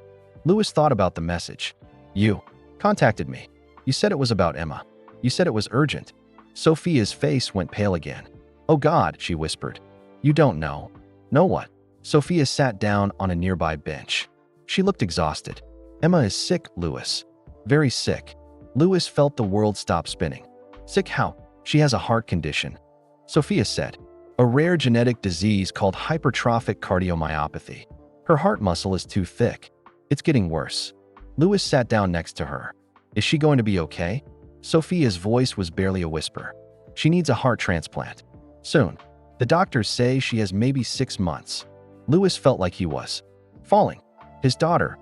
Louis thought about the message. You contacted me. You said it was about Emma. You said it was urgent. Sophia's face went pale again. Oh God, she whispered. You don't know. Know what? Sophia sat down on a nearby bench. She looked exhausted. Emma is sick, Louis. Very sick. Louis felt the world stop spinning. Sick how? She has a heart condition, Sophia said. A rare genetic disease called hypertrophic cardiomyopathy. Her heart muscle is too thick. It's getting worse. Louis sat down next to her. Is she going to be okay? Sophia's voice was barely a whisper. She needs a heart transplant. Soon. The doctors say she has maybe 6 months. Louis felt like he was falling. His daughter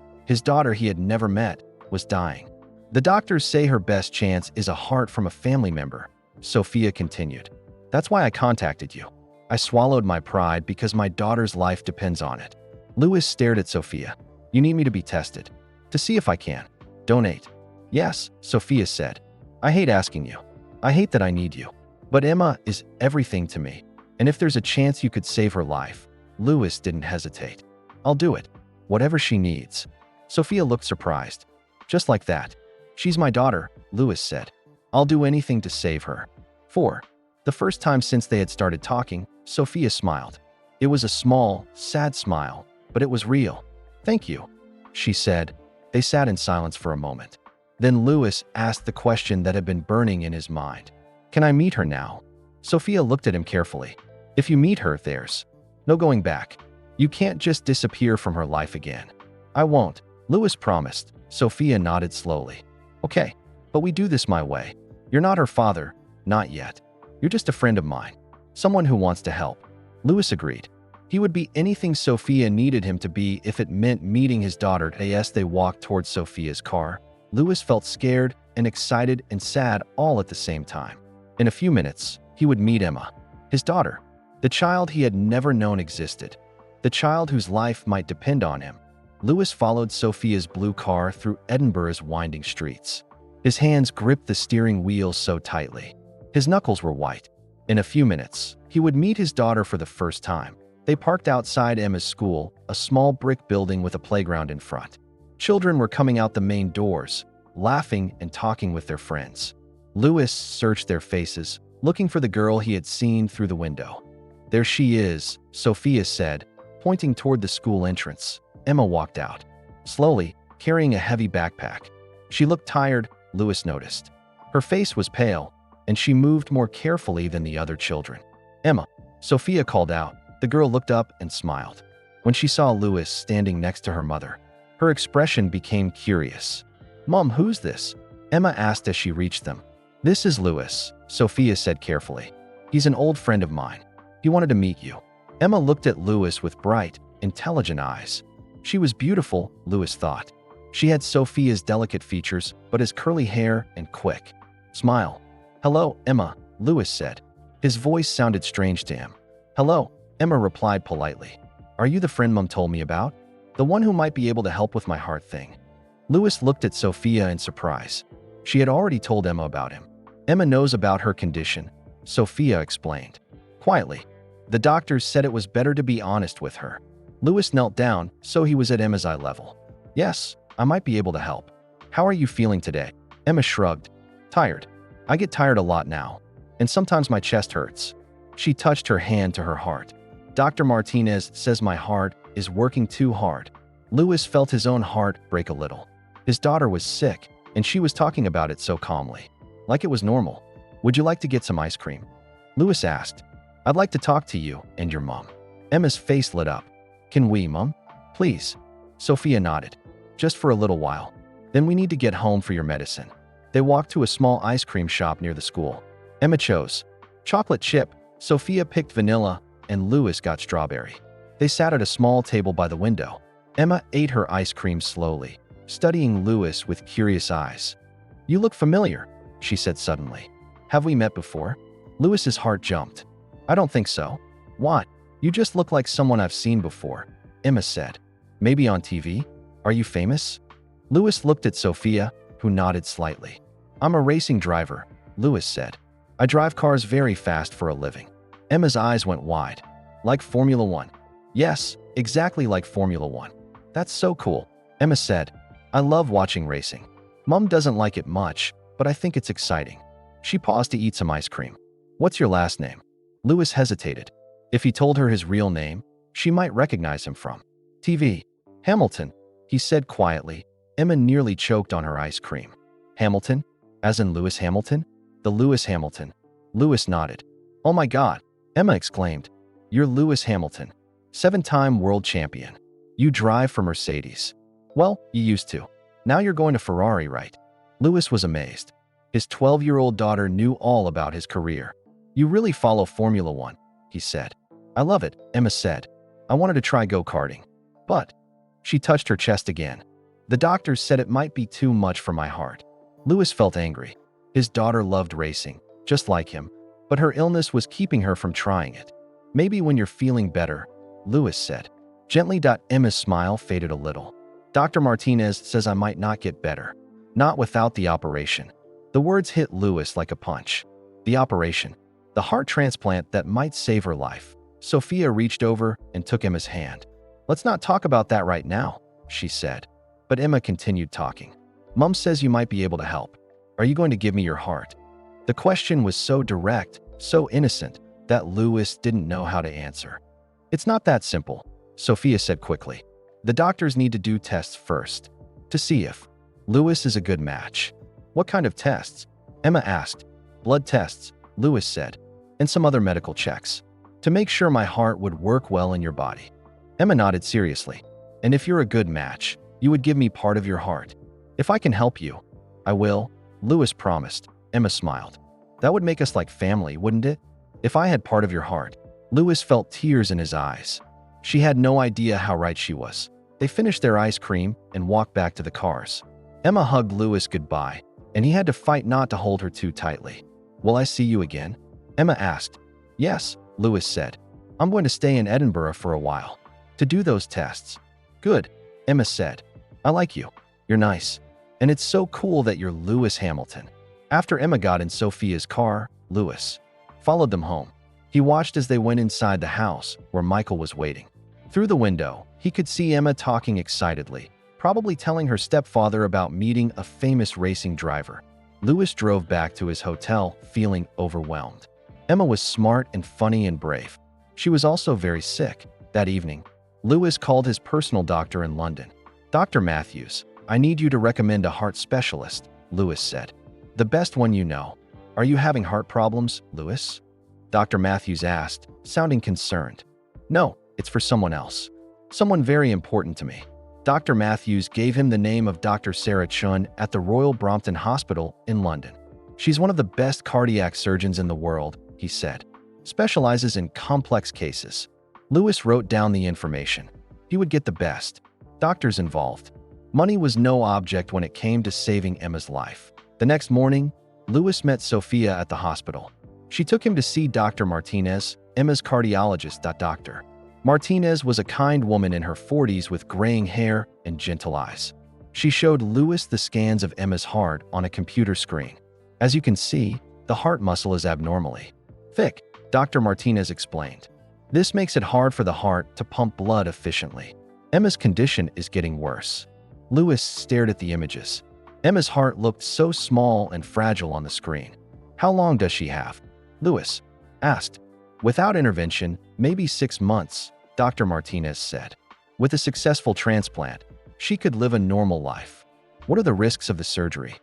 he had never met, was dying. The doctors say her best chance is a heart from a family member, Sophia continued. That's why I contacted you. I swallowed my pride because my daughter's life depends on it. Louis stared at Sophia. You need me to be tested. To see if I can donate. Yes, Sophia said. I hate asking you. I hate that I need you. But Emma is everything to me. And if there's a chance you could save her life, Louis didn't hesitate. I'll do it. Whatever she needs. Sophia looked surprised. Just like that. She's my daughter, Louis said. I'll do anything to save her. For the first time since they had started talking, Sophia smiled. It was a small, sad smile, but it was real. Thank you, she said. They sat in silence for a moment. Then Louis asked the question that had been burning in his mind. Can I meet her now? Sophia looked at him carefully. If you meet her, there's no going back. You can't just disappear from her life again. I won't, Louis promised. Sophia nodded slowly. Okay, but we do this my way. You're not her father, not yet. You're just a friend of mine. Someone who wants to help. Louis agreed. He would be anything Sophia needed him to be if it meant meeting his daughter. As they walked towards Sophia's car, Louis felt scared and excited and sad all at the same time. In a few minutes, he would meet Emma, his daughter, the child he had never known existed, the child whose life might depend on him. Louis followed Sophia's blue car through Edinburgh's winding streets. His hands gripped the steering wheel so tightly. His knuckles were white. In a few minutes, he would meet his daughter for the first time. They parked outside Emma's school, a small brick building with a playground in front. Children were coming out the main doors, laughing and talking with their friends. Louis searched their faces, looking for the girl he had seen through the window. There she is, Sophia said, pointing toward the school entrance. Emma walked out, slowly, carrying a heavy backpack. She looked tired, Louis noticed. Her face was pale, and she moved more carefully than the other children. Emma, Sophia called out. The girl looked up and smiled. When she saw Louis standing next to her mother, her expression became curious. Mom, who's this? Emma asked as she reached them. This is Louis, Sophia said carefully. He's an old friend of mine. He wanted to meet you. Emma looked at Louis with bright, intelligent eyes. She was beautiful, Louis thought. She had Sophia's delicate features, but his curly hair and quick smile. Hello, Emma, Louis said. His voice sounded strange to him. Hello, Emma replied politely. Are you the friend Mom told me about? The one who might be able to help with my heart thing? Louis looked at Sophia in surprise. She had already told Emma about him. Emma knows about her condition, Sophia explained. Quietly, the doctors said it was better to be honest with her. Louis knelt down, so he was at Emma's eye level. Yes, I might be able to help. How are you feeling today? Emma shrugged. Tired. I get tired a lot now, and sometimes my chest hurts. She touched her hand to her heart. Dr. Martinez says my heart is working too hard. Louis felt his own heart break a little. His daughter was sick, and she was talking about it so calmly, like it was normal. Would you like to get some ice cream? Louis asked. I'd like to talk to you and your mom. Emma's face lit up. Can we, Mom? Please. Sophia nodded. Just for a little while. Then we need to get home for your medicine. They walked to a small ice cream shop near the school. Emma chose chocolate chip, Sophia picked vanilla, and Louis got strawberry. They sat at a small table by the window. Emma ate her ice cream slowly, studying Louis with curious eyes. You look familiar, she said suddenly. Have we met before? Louis's heart jumped. I don't think so. What? You just look like someone I've seen before, Emma said. Maybe on TV? Are you famous? Louis looked at Sophia, who nodded slightly. I'm a racing driver, Louis said. I drive cars very fast for a living. Emma's eyes went wide. Like Formula One. Yes, exactly like Formula One. That's so cool, Emma said. I love watching racing. Mom doesn't like it much, but I think it's exciting. She paused to eat some ice cream. What's your last name? Louis hesitated. If he told her his real name, she might recognize him from TV. Hamilton, he said quietly. Emma nearly choked on her ice cream. Hamilton? As in Lewis Hamilton? The Lewis Hamilton. Louis nodded. Oh my God, Emma exclaimed. You're Lewis Hamilton, 7-time world champion. You drive for Mercedes. Well, you used to. Now you're going to Ferrari, right? Louis was amazed. His 12-year-old daughter knew all about his career. You really follow Formula One, he said. I love it, Emma said. I wanted to try go-karting. But she touched her chest again. The doctors said it might be too much for my heart. Louis felt angry. His daughter loved racing, just like him, but her illness was keeping her from trying it. Maybe when you're feeling better, Louis said. Gently. Emma's smile faded a little. Dr. Martinez says I might not get better. Not without the operation. The words hit Louis like a punch. The operation. The heart transplant that might save her life. Sophia reached over and took Emma's hand. Let's not talk about that right now, she said. But Emma continued talking. Mom says you might be able to help. Are you going to give me your heart? The question was so direct, so innocent, that Louis didn't know how to answer. It's not that simple, Sophia said quickly. The doctors need to do tests first, to see if Louis is a good match. What kind of tests? Emma asked. Blood tests, Louis said, and some other medical checks, to make sure my heart would work well in your body. Emma nodded seriously. And if you're a good match, you would give me part of your heart. If I can help you, I will, Louis promised. Emma smiled. That would make us like family, wouldn't it? If I had part of your heart. Louis felt tears in his eyes. She had no idea how right she was. They finished their ice cream and walked back to the cars. Emma hugged Louis goodbye, and he had to fight not to hold her too tightly. Will I see you again? Emma asked. Yes, Louis said. I'm going to stay in Edinburgh for a while. To do those tests. Good, Emma said. I like you. You're nice. And it's so cool that you're Lewis Hamilton. After Emma got in Sophia's car, Louis followed them home. He watched as they went inside the house where Michael was waiting. Through the window, he could see Emma talking excitedly, probably telling her stepfather about meeting a famous racing driver. Louis drove back to his hotel feeling overwhelmed. Emma was smart and funny and brave. She was also very sick. That evening, Louis called his personal doctor in London. Dr. Matthews, I need you to recommend a heart specialist, Louis said. The best one you know. Are you having heart problems, Louis? Dr. Matthews asked, sounding concerned. No, it's for someone else. Someone very important to me. Dr. Matthews gave him the name of Dr. Sarah Chun at the Royal Brompton Hospital in London. She's one of the best cardiac surgeons in the world, he said. Specializes in complex cases. Louis wrote down the information. He would get the best doctors involved. Money was no object when it came to saving Emma's life. The next morning, Louis met Sophia at the hospital. She took him to see Dr. Martinez, Emma's cardiologist. Dr. Martinez was a kind woman in her 40s with graying hair and gentle eyes. She showed Louis the scans of Emma's heart on a computer screen. As you can see, the heart muscle is abnormally thick, Dr. Martinez explained. This makes it hard for the heart to pump blood efficiently. Emma's condition is getting worse. Louis stared at the images. Emma's heart looked so small and fragile on the screen. How long does she have? Louis asked. Without intervention, maybe 6 months, Dr. Martinez said. With a successful transplant, she could live a normal life. What are the risks of the surgery?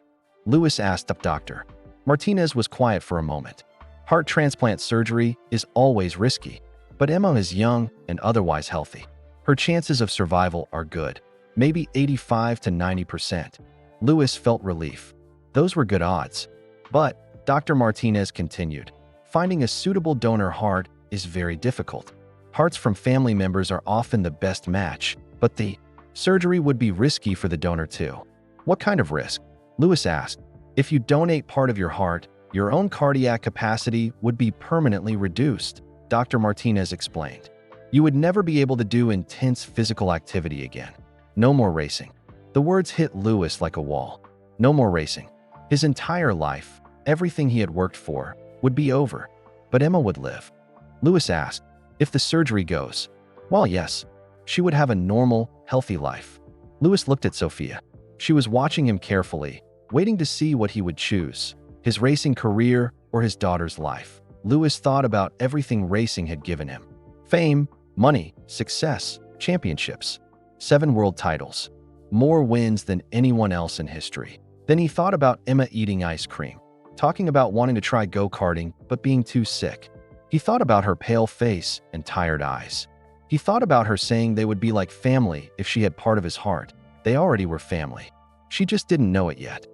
Lewis asked the doctor. Martinez was quiet for a moment. Heart transplant surgery is always risky, but Emma is young and otherwise healthy. Her chances of survival are good, maybe 85 to 90%. Lewis felt relief. Those were good odds. But, Dr. Martinez continued, finding a suitable donor heart is very difficult. Hearts from family members are often the best match, but the surgery would be risky for the donor too. What kind of risk? Lewis asked. If you donate part of your heart, your own cardiac capacity would be permanently reduced, Dr. Martinez explained. You would never be able to do intense physical activity again. No more racing. The words hit Lewis like a wall. No more racing. His entire life, everything he had worked for, would be over, but Emma would live. Lewis asked, if the surgery goes, well, yes, she would have a normal, healthy life. Lewis looked at Sophia. She was watching him carefully, waiting to see what he would choose, his racing career or his daughter's life. Lewis thought about everything racing had given him. Fame, money, success, championships, 7 world titles, more wins than anyone else in history. Then he thought about Emma eating ice cream, talking about wanting to try go-karting but being too sick. He thought about her pale face and tired eyes. He thought about her saying they would be like family if she had part of his heart. They already were family. She just didn't know it yet.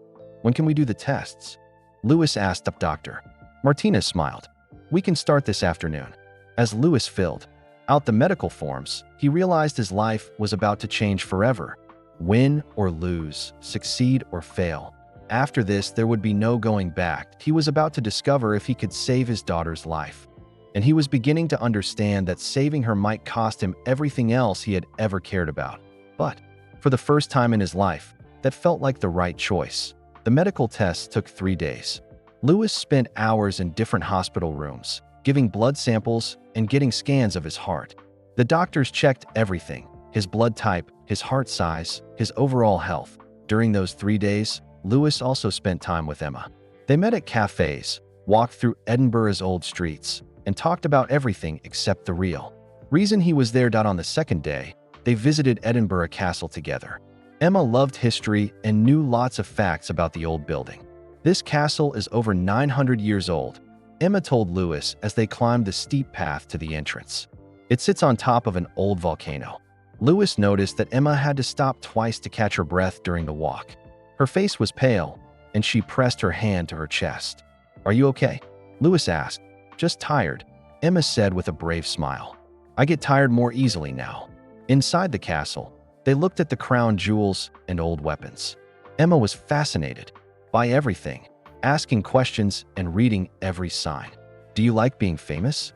When can we do the tests? Lewis asked the doctor. Martinez smiled. We can start this afternoon. As Lewis filled out the medical forms, he realized his life was about to change forever. Win or lose, succeed or fail. After this, there would be no going back. He was about to discover if he could save his daughter's life. And he was beginning to understand that saving her might cost him everything else he had ever cared about. But, for the first time in his life, that felt like the right choice. The medical tests took 3 days. Lewis spent hours in different hospital rooms, giving blood samples and getting scans of his heart. The doctors checked everything, his blood type, his heart size, his overall health. During those 3 days, Lewis also spent time with Emma. They met at cafes, walked through Edinburgh's old streets, and talked about everything except the real reason he was there. On the second day, they visited Edinburgh Castle together. Emma loved history and knew lots of facts about the old building. This castle is over 900 years old, Emma told Lewis as they climbed the steep path to the entrance. It sits on top of an old volcano. Lewis noticed that Emma had to stop twice to catch her breath during the walk. Her face was pale, and she pressed her hand to her chest. Are you okay? Lewis asked. Just tired, Emma said with a brave smile. I get tired more easily now. Inside the castle, they looked at the crown jewels and old weapons. Emma was fascinated by everything, asking questions and reading every sign. Do you like being famous?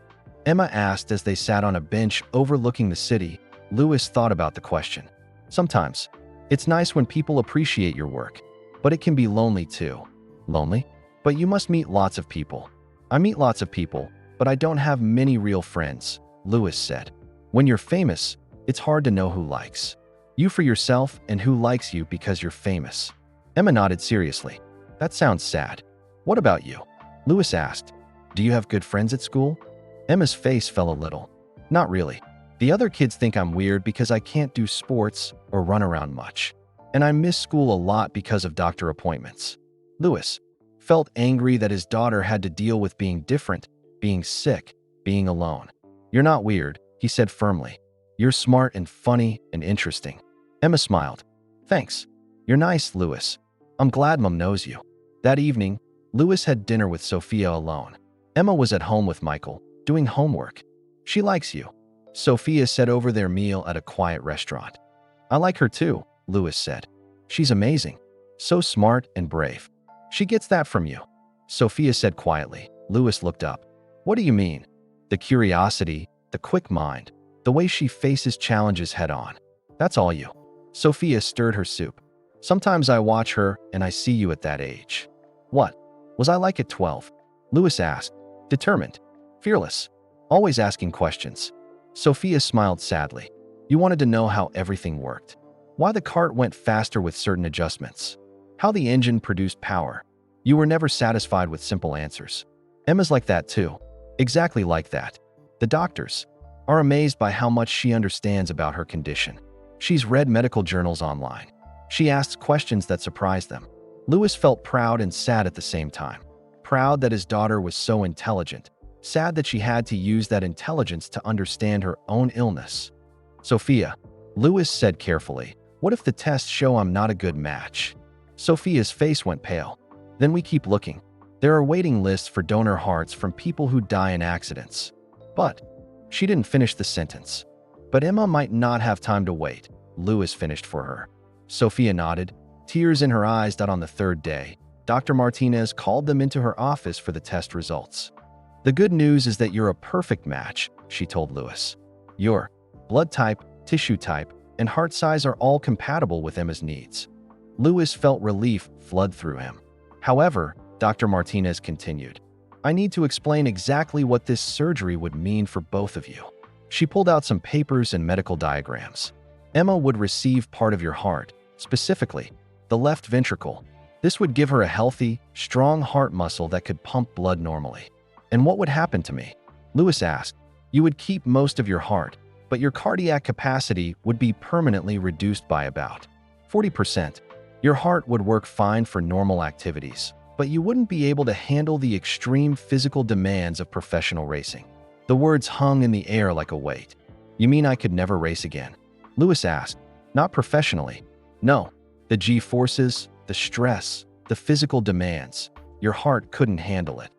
Emma asked as they sat on a bench overlooking the city. Lewis thought about the question. Sometimes, it's nice when people appreciate your work, but it can be lonely too. Lonely? But you must meet lots of people. I meet lots of people, but I don't have many real friends, Lewis said. When you're famous, it's hard to know who likes you for yourself and who likes you because you're famous. Emma nodded seriously. That sounds sad. What about you? Lewis asked. Do you have good friends at school? Emma's face fell a little. Not really. The other kids think I'm weird because I can't do sports or run around much. And I miss school a lot because of doctor appointments. Lewis felt angry that his daughter had to deal with being different, being sick, being alone. You're not weird, he said firmly. You're smart and funny and interesting. Emma smiled. Thanks. You're nice, Lewis. I'm glad Mom knows you. That evening, Lewis had dinner with Sophia alone. Emma was at home with Michael, doing homework. She likes you, Sophia said over their meal at a quiet restaurant. I like her too, Lewis said. She's amazing. So smart and brave. She gets that from you, Sophia said quietly. Lewis looked up. What do you mean? The curiosity, the quick mind, the way she faces challenges head on. That's all you. Sophia stirred her soup. Sometimes I watch her and I see you at that age. What was I like at 12? Lewis asked. Determined, fearless, always asking questions. Sophia smiled sadly. You wanted to know how everything worked. Why the cart went faster with certain adjustments. How the engine produced power. You were never satisfied with simple answers. Emma's like that too. Exactly like that. The doctors are amazed by how much she understands about her condition. She's read medical journals online. She asks questions that surprise them. Lewis felt proud and sad at the same time. Proud that his daughter was so intelligent. Sad that she had to use that intelligence to understand her own illness. Sophia, Lewis said carefully, what if the tests show I'm not a good match? Sophia's face went pale. Then we keep looking. There are waiting lists for donor hearts from people who die in accidents. But she didn't finish the sentence. But Emma might not have time to wait. Lewis finished for her. Sophia nodded, tears in her eyes. On the third day, Dr. Martinez called them into her office for the test results. The good news is that you're a perfect match, she told Lewis. Your blood type, tissue type, and heart size are all compatible with Emma's needs. Lewis felt relief flood through him. However, Dr. Martinez continued, I need to explain exactly what this surgery would mean for both of you. She pulled out some papers and medical diagrams. Emma would receive part of your heart, specifically the left ventricle. This would give her a healthy, strong heart muscle that could pump blood normally. And what would happen to me? Lewis asked. You would keep most of your heart, but your cardiac capacity would be permanently reduced by about 40%. Your heart would work fine for normal activities, but you wouldn't be able to handle the extreme physical demands of professional racing. The words hung in the air like a weight. You mean I could never race again? Lewis asked. Not professionally. No. The G-forces, the stress, the physical demands. Your heart couldn't handle it.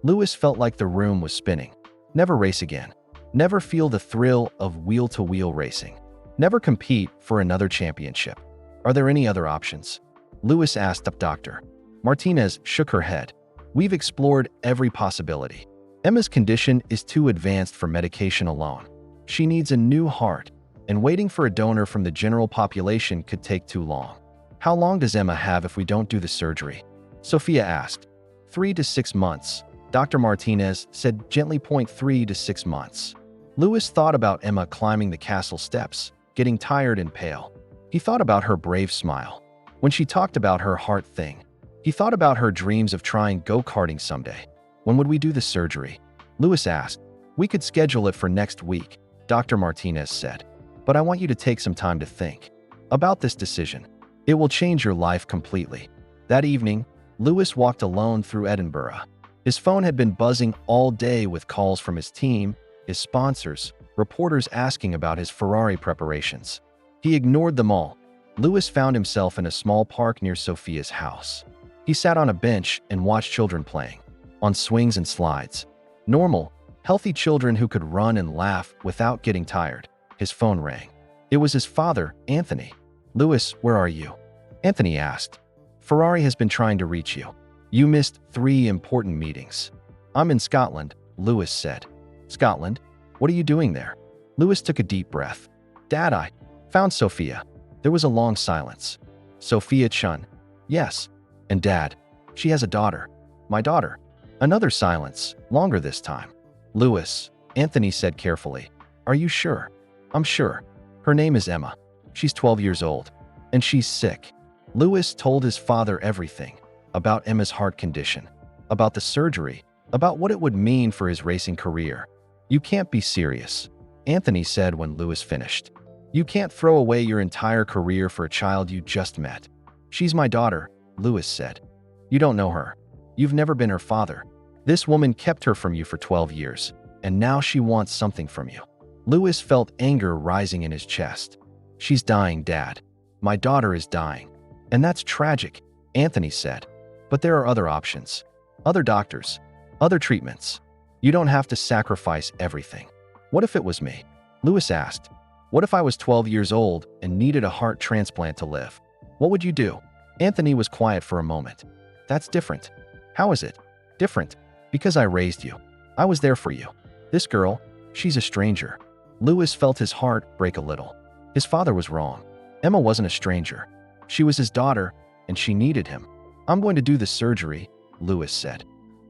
Lewis felt like the room was spinning. Never race again. Never feel the thrill of wheel-to-wheel racing. Never compete for another championship. Are there any other options? Lewis asked the doctor. Martinez shook her head. We've explored every possibility. Emma's condition is too advanced for medication alone. She needs a new heart, and waiting for a donor from the general population could take too long. How long does Emma have if we don't do the surgery? Sophia asked. 3 to 6 months. Dr. Martinez said gently. 3 to 6 months. Lewis thought about Emma climbing the castle steps, getting tired and pale. He thought about her brave smile. When she talked about her heart thing, he thought about her dreams of trying go-karting someday. When would we do the surgery? Lewis asked. We could schedule it for next week, Dr. Martinez said. But I want you to take some time to think about this decision. It will change your life completely. That evening, Lewis walked alone through Edinburgh. His phone had been buzzing all day with calls from his team, his sponsors, reporters asking about his Ferrari preparations. He ignored them all. Lewis found himself in a small park near Sophia's house. He sat on a bench and watched children playing on swings and slides. Normal, healthy children who could run and laugh without getting tired. His phone rang. It was his father, Anthony. Lewis, where are you? Anthony asked. Ferrari has been trying to reach you. You missed 3 important meetings. I'm in Scotland, Lewis said. Scotland? What are you doing there? Lewis took a deep breath. Dad, I found Sophia. There was a long silence. Sophia Chun. Yes. And Dad, she has a daughter. My daughter. Another silence, longer this time. Lewis, Anthony said carefully. Are you sure? I'm sure. Her name is Emma. She's 12 years old. And she's sick. Lewis told his father everything. About Emma's heart condition. About the surgery. About what it would mean for his racing career. You can't be serious, Anthony said when Lewis finished. You can't throw away your entire career for a child you just met. She's my daughter, Lewis said. You don't know her. You've never been her father. This woman kept her from you for 12 years, and now she wants something from you. Lewis felt anger rising in his chest. She's dying, Dad. My daughter is dying. And that's tragic, Anthony said. But there are other options. Other doctors. Other treatments. You don't have to sacrifice everything. What if it was me? Lewis asked. What if I was 12 years old and needed a heart transplant to live? What would you do? Anthony was quiet for a moment. That's different. How is it? Different. Because I raised you. I was there for you. This girl, she's a stranger. Lewis felt his heart break a little. His father was wrong. Emma wasn't a stranger. She was his daughter, and she needed him. I'm going to do the surgery, Lewis said.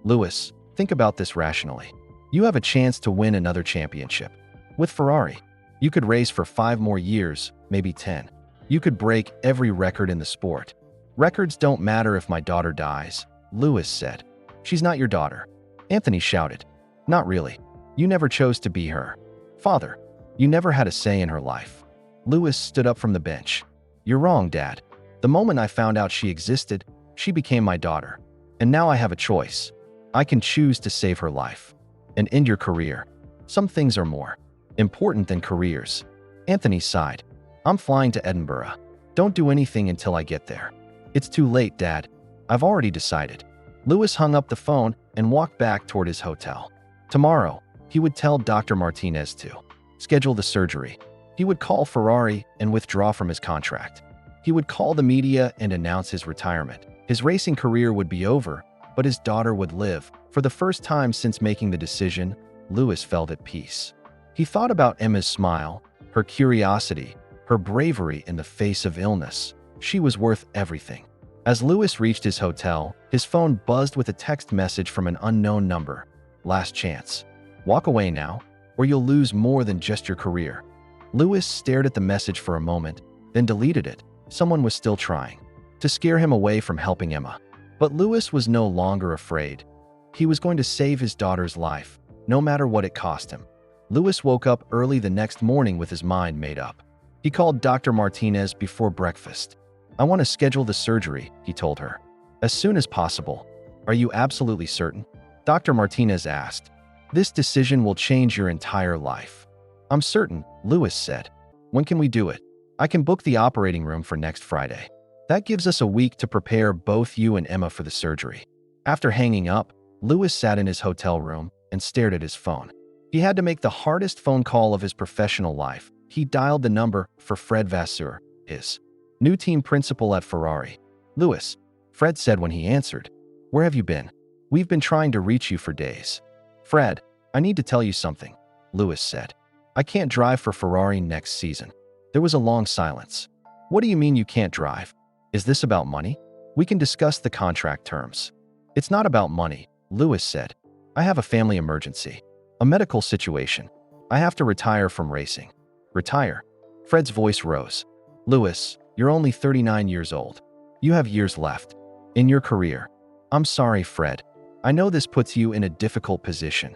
Lewis, think about this rationally. You have a chance to win another championship. With Ferrari, you could race for 5 more years, maybe 10. You could break every record in the sport. Records don't matter if my daughter dies, Lewis said. She's not your daughter. Anthony shouted. Not really. You never chose to be her father. You never had a say in her life. Louis stood up from the bench. You're wrong, Dad. The moment I found out she existed, she became my daughter. And now I have a choice. I can choose to save her life and end your career. Some things are more important than careers. Anthony sighed. I'm flying to Edinburgh. Don't do anything until I get there. It's too late, Dad. I've already decided. Louis hung up the phone and walked back toward his hotel. Tomorrow, he would tell Dr. Martinez to schedule the surgery. He would call Ferrari and withdraw from his contract. He would call the media and announce his retirement. His racing career would be over, but his daughter would live. For the first time since making the decision, Louis felt at peace. He thought about Emma's smile, her curiosity, her bravery in the face of illness. She was worth everything. As Louis reached his hotel, his phone buzzed with a text message from an unknown number. Last chance. Walk away now, or you'll lose more than just your career. Louis stared at the message for a moment, then deleted it. Someone was still trying to scare him away from helping Emma. But Louis was no longer afraid. He was going to save his daughter's life, no matter what it cost him. Louis woke up early the next morning with his mind made up. He called Dr. Martinez before breakfast. I want to schedule the surgery, he told her. As soon as possible. Are you absolutely certain? Dr. Martinez asked. This decision will change your entire life. I'm certain, Louis said. When can we do it? I can book the operating room for next Friday. That gives us a week to prepare both you and Emma for the surgery. After hanging up, Louis sat in his hotel room and stared at his phone. He had to make the hardest phone call of his professional life. He dialed the number for Fred Vasseur, his new team principal at Ferrari. Louis, Fred said when he answered. Where have you been? We've been trying to reach you for days. Fred, I need to tell you something, Louis said. I can't drive for Ferrari next season. There was a long silence. What do you mean you can't drive? Is this about money? We can discuss the contract terms. It's not about money, Louis said. I have a family emergency. A medical situation. I have to retire from racing. Retire? Fred's voice rose. Louis, you're only 39 years old. You have years left in your career. I'm sorry, Fred. I know this puts you in a difficult position.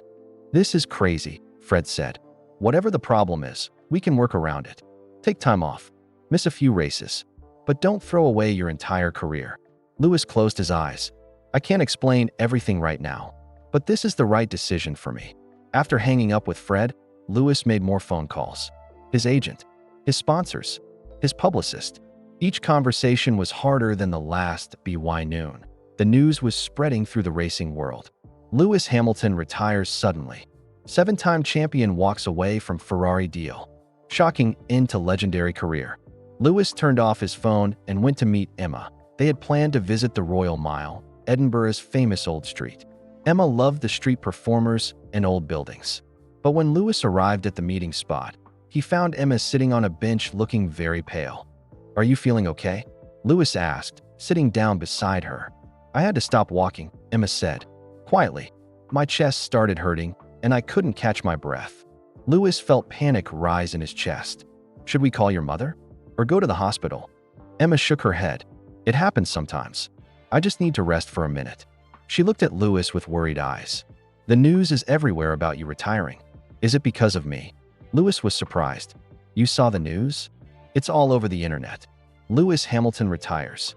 This is crazy, Fred said. Whatever the problem is, we can work around it. Take time off. Miss a few races. But don't throw away your entire career. Louis closed his eyes. I can't explain everything right now, but this is the right decision for me. After hanging up with Fred, Louis made more phone calls. His agent, his sponsors, his publicist. Each conversation was harder than the last. By noon, the news was spreading through the racing world. Lewis Hamilton retires suddenly. Seven-time champion walks away from Ferrari deal. Shocking end to legendary career. Louis turned off his phone and went to meet Emma. They had planned to visit the Royal Mile, Edinburgh's famous old street. Emma loved the street performers and old buildings. But when Louis arrived at the meeting spot, he found Emma sitting on a bench looking very pale. Are you feeling okay? Louis asked, sitting down beside her. I had to stop walking, Emma said. Quietly. My chest started hurting, and I couldn't catch my breath. Louis felt panic rise in his chest. Should we call your mother? Or go to the hospital? Emma shook her head. It happens sometimes. I just need to rest for a minute. She looked at Louis with worried eyes. The news is everywhere about you retiring. Is it because of me? Louis was surprised. You saw the news? It's all over the internet. Lewis Hamilton retires.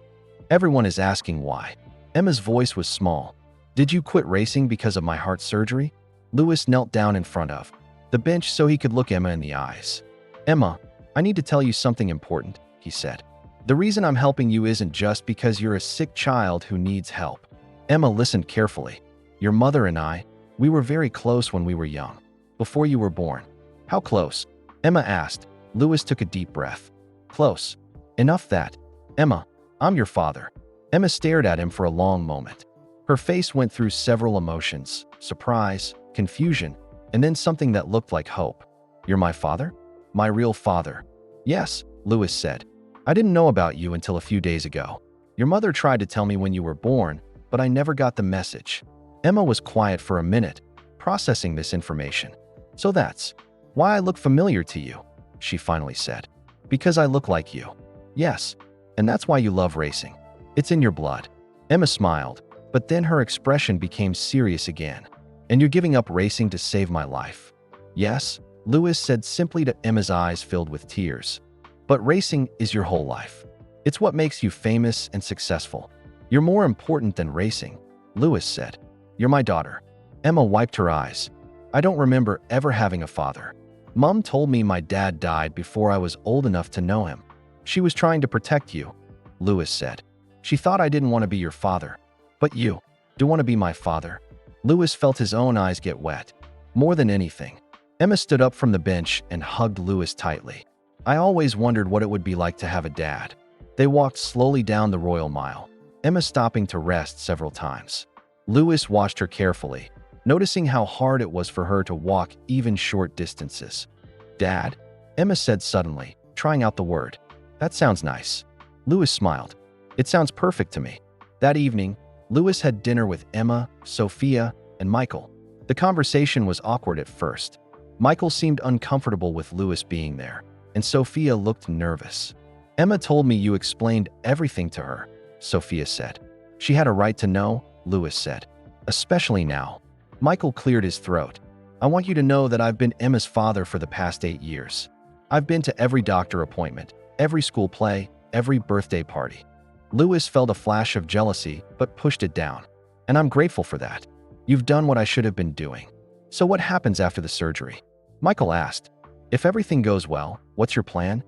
Everyone is asking why. Emma's voice was small. Did you quit racing because of my heart surgery? Louis knelt down in front of the bench so he could look Emma in the eyes. Emma, I need to tell you something important, he said. The reason I'm helping you isn't just because you're a sick child who needs help. Emma listened carefully. Your mother and I, we were very close when we were young, before you were born. How close? Emma asked. Louis took a deep breath. Close. Enough that. Emma, I'm your father. Emma stared at him for a long moment. Her face went through several emotions, surprise, confusion, and then something that looked like hope. You're my father? My real father. Yes, Louis said. I didn't know about you until a few days ago. Your mother tried to tell me when you were born, but I never got the message. Emma was quiet for a minute, processing this information. So that's why I look familiar to you, she finally said. Because I look like you. Yes, and that's why you love racing. It's in your blood. Emma smiled, but then her expression became serious again. And you're giving up racing to save my life. Yes, Lewis said simply to Emma's eyes filled with tears. But racing is your whole life. It's what makes you famous and successful. You're more important than racing, Lewis said. You're my daughter. Emma wiped her eyes. I don't remember ever having a father. Mom told me my dad died before I was old enough to know him. She was trying to protect you, Lewis said. She thought I didn't want to be your father. But you do want to be my father. Lewis felt his own eyes get wet. More than anything, Emma stood up from the bench and hugged Lewis tightly. I always wondered what it would be like to have a dad. They walked slowly down the Royal Mile, Emma stopping to rest several times. Lewis watched her carefully, noticing how hard it was for her to walk even short distances. Dad, Emma said suddenly, trying out the word. That sounds nice. Lewis smiled. It sounds perfect to me. That evening, Lewis had dinner with Emma, Sophia, and Michael. The conversation was awkward at first. Michael seemed uncomfortable with Lewis being there, and Sophia looked nervous. Emma told me you explained everything to her, Sophia said. She had a right to know, Lewis said. Especially now. Michael cleared his throat. I want you to know that I've been Emma's father for the past 8 years. I've been to every doctor appointment, every school play, every birthday party. Lewis felt a flash of jealousy, but pushed it down. And I'm grateful for that. You've done what I should have been doing. So what happens after the surgery? Michael asked. If everything goes well, what's your plan?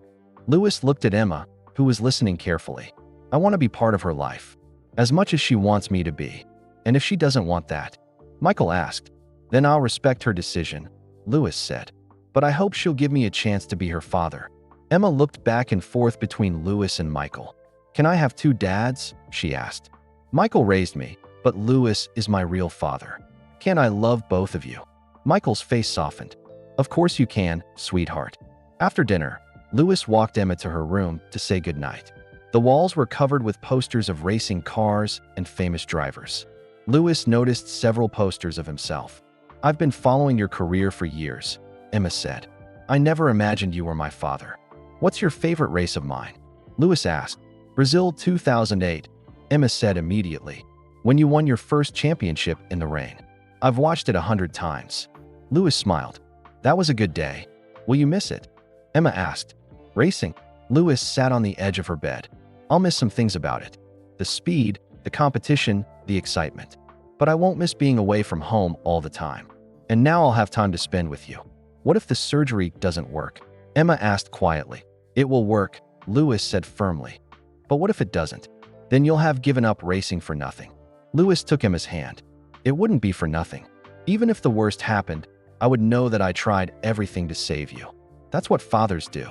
Lewis looked at Emma, who was listening carefully. I want to be part of her life, as much as she wants me to be. And if she doesn't want that, Michael asked, then I'll respect her decision, Lewis said. But I hope she'll give me a chance to be her father. Emma looked back and forth between Lewis and Michael. Can I have 2 dads? She asked. Michael raised me, but Lewis is my real father. Can I love both of you? Michael's face softened. Of course you can, sweetheart. After dinner, Lewis walked Emma to her room to say goodnight. The walls were covered with posters of racing cars and famous drivers. Lewis noticed several posters of himself. I've been following your career for years, Emma said. I never imagined you were my father. What's your favorite race of mine? Lewis asked. Brazil 2008, Emma said immediately. When you won your first championship in the rain. I've watched it 100 times. Lewis smiled. That was a good day. Will you miss it? Emma asked. Racing? Lewis sat on the edge of her bed. I'll miss some things about it. The speed, the competition, the excitement. But I won't miss being away from home all the time. And now I'll have time to spend with you. What if the surgery doesn't work? Emma asked quietly. It will work, Lewis said firmly. But what if it doesn't? Then you'll have given up racing for nothing. Lewis took Emma's hand. It wouldn't be for nothing. Even if the worst happened, I would know that I tried everything to save you. That's what fathers do.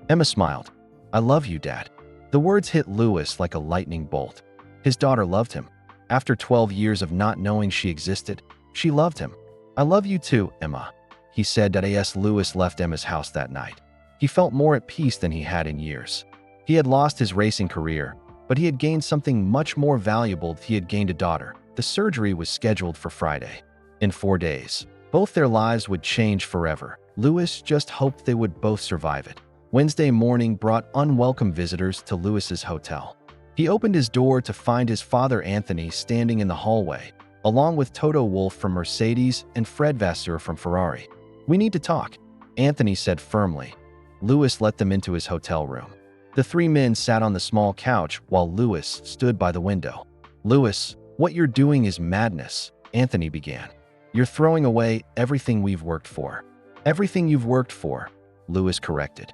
Emma smiled. I love you, Dad. The words hit Lewis like a lightning bolt. His daughter loved him. After 12 years of not knowing she existed, she loved him. I love you too, Emma, he said as Lewis left Emma's house that night. He felt more at peace than he had in years. He had lost his racing career, but he had gained something much more valuable. He had gained a daughter. The surgery was scheduled for Friday. In 4 days, both their lives would change forever. Lewis just hoped they would both survive it. Wednesday morning brought unwelcome visitors to Lewis's hotel. He opened his door to find his father Anthony standing in the hallway, along with Toto Wolff from Mercedes and Fred Vasseur from Ferrari. We need to talk, Anthony said firmly. Lewis let them into his hotel room. The 3 men sat on the small couch while Lewis stood by the window. Lewis, what you're doing is madness, Anthony began. You're throwing away everything we've worked for. Everything you've worked for, Lewis corrected.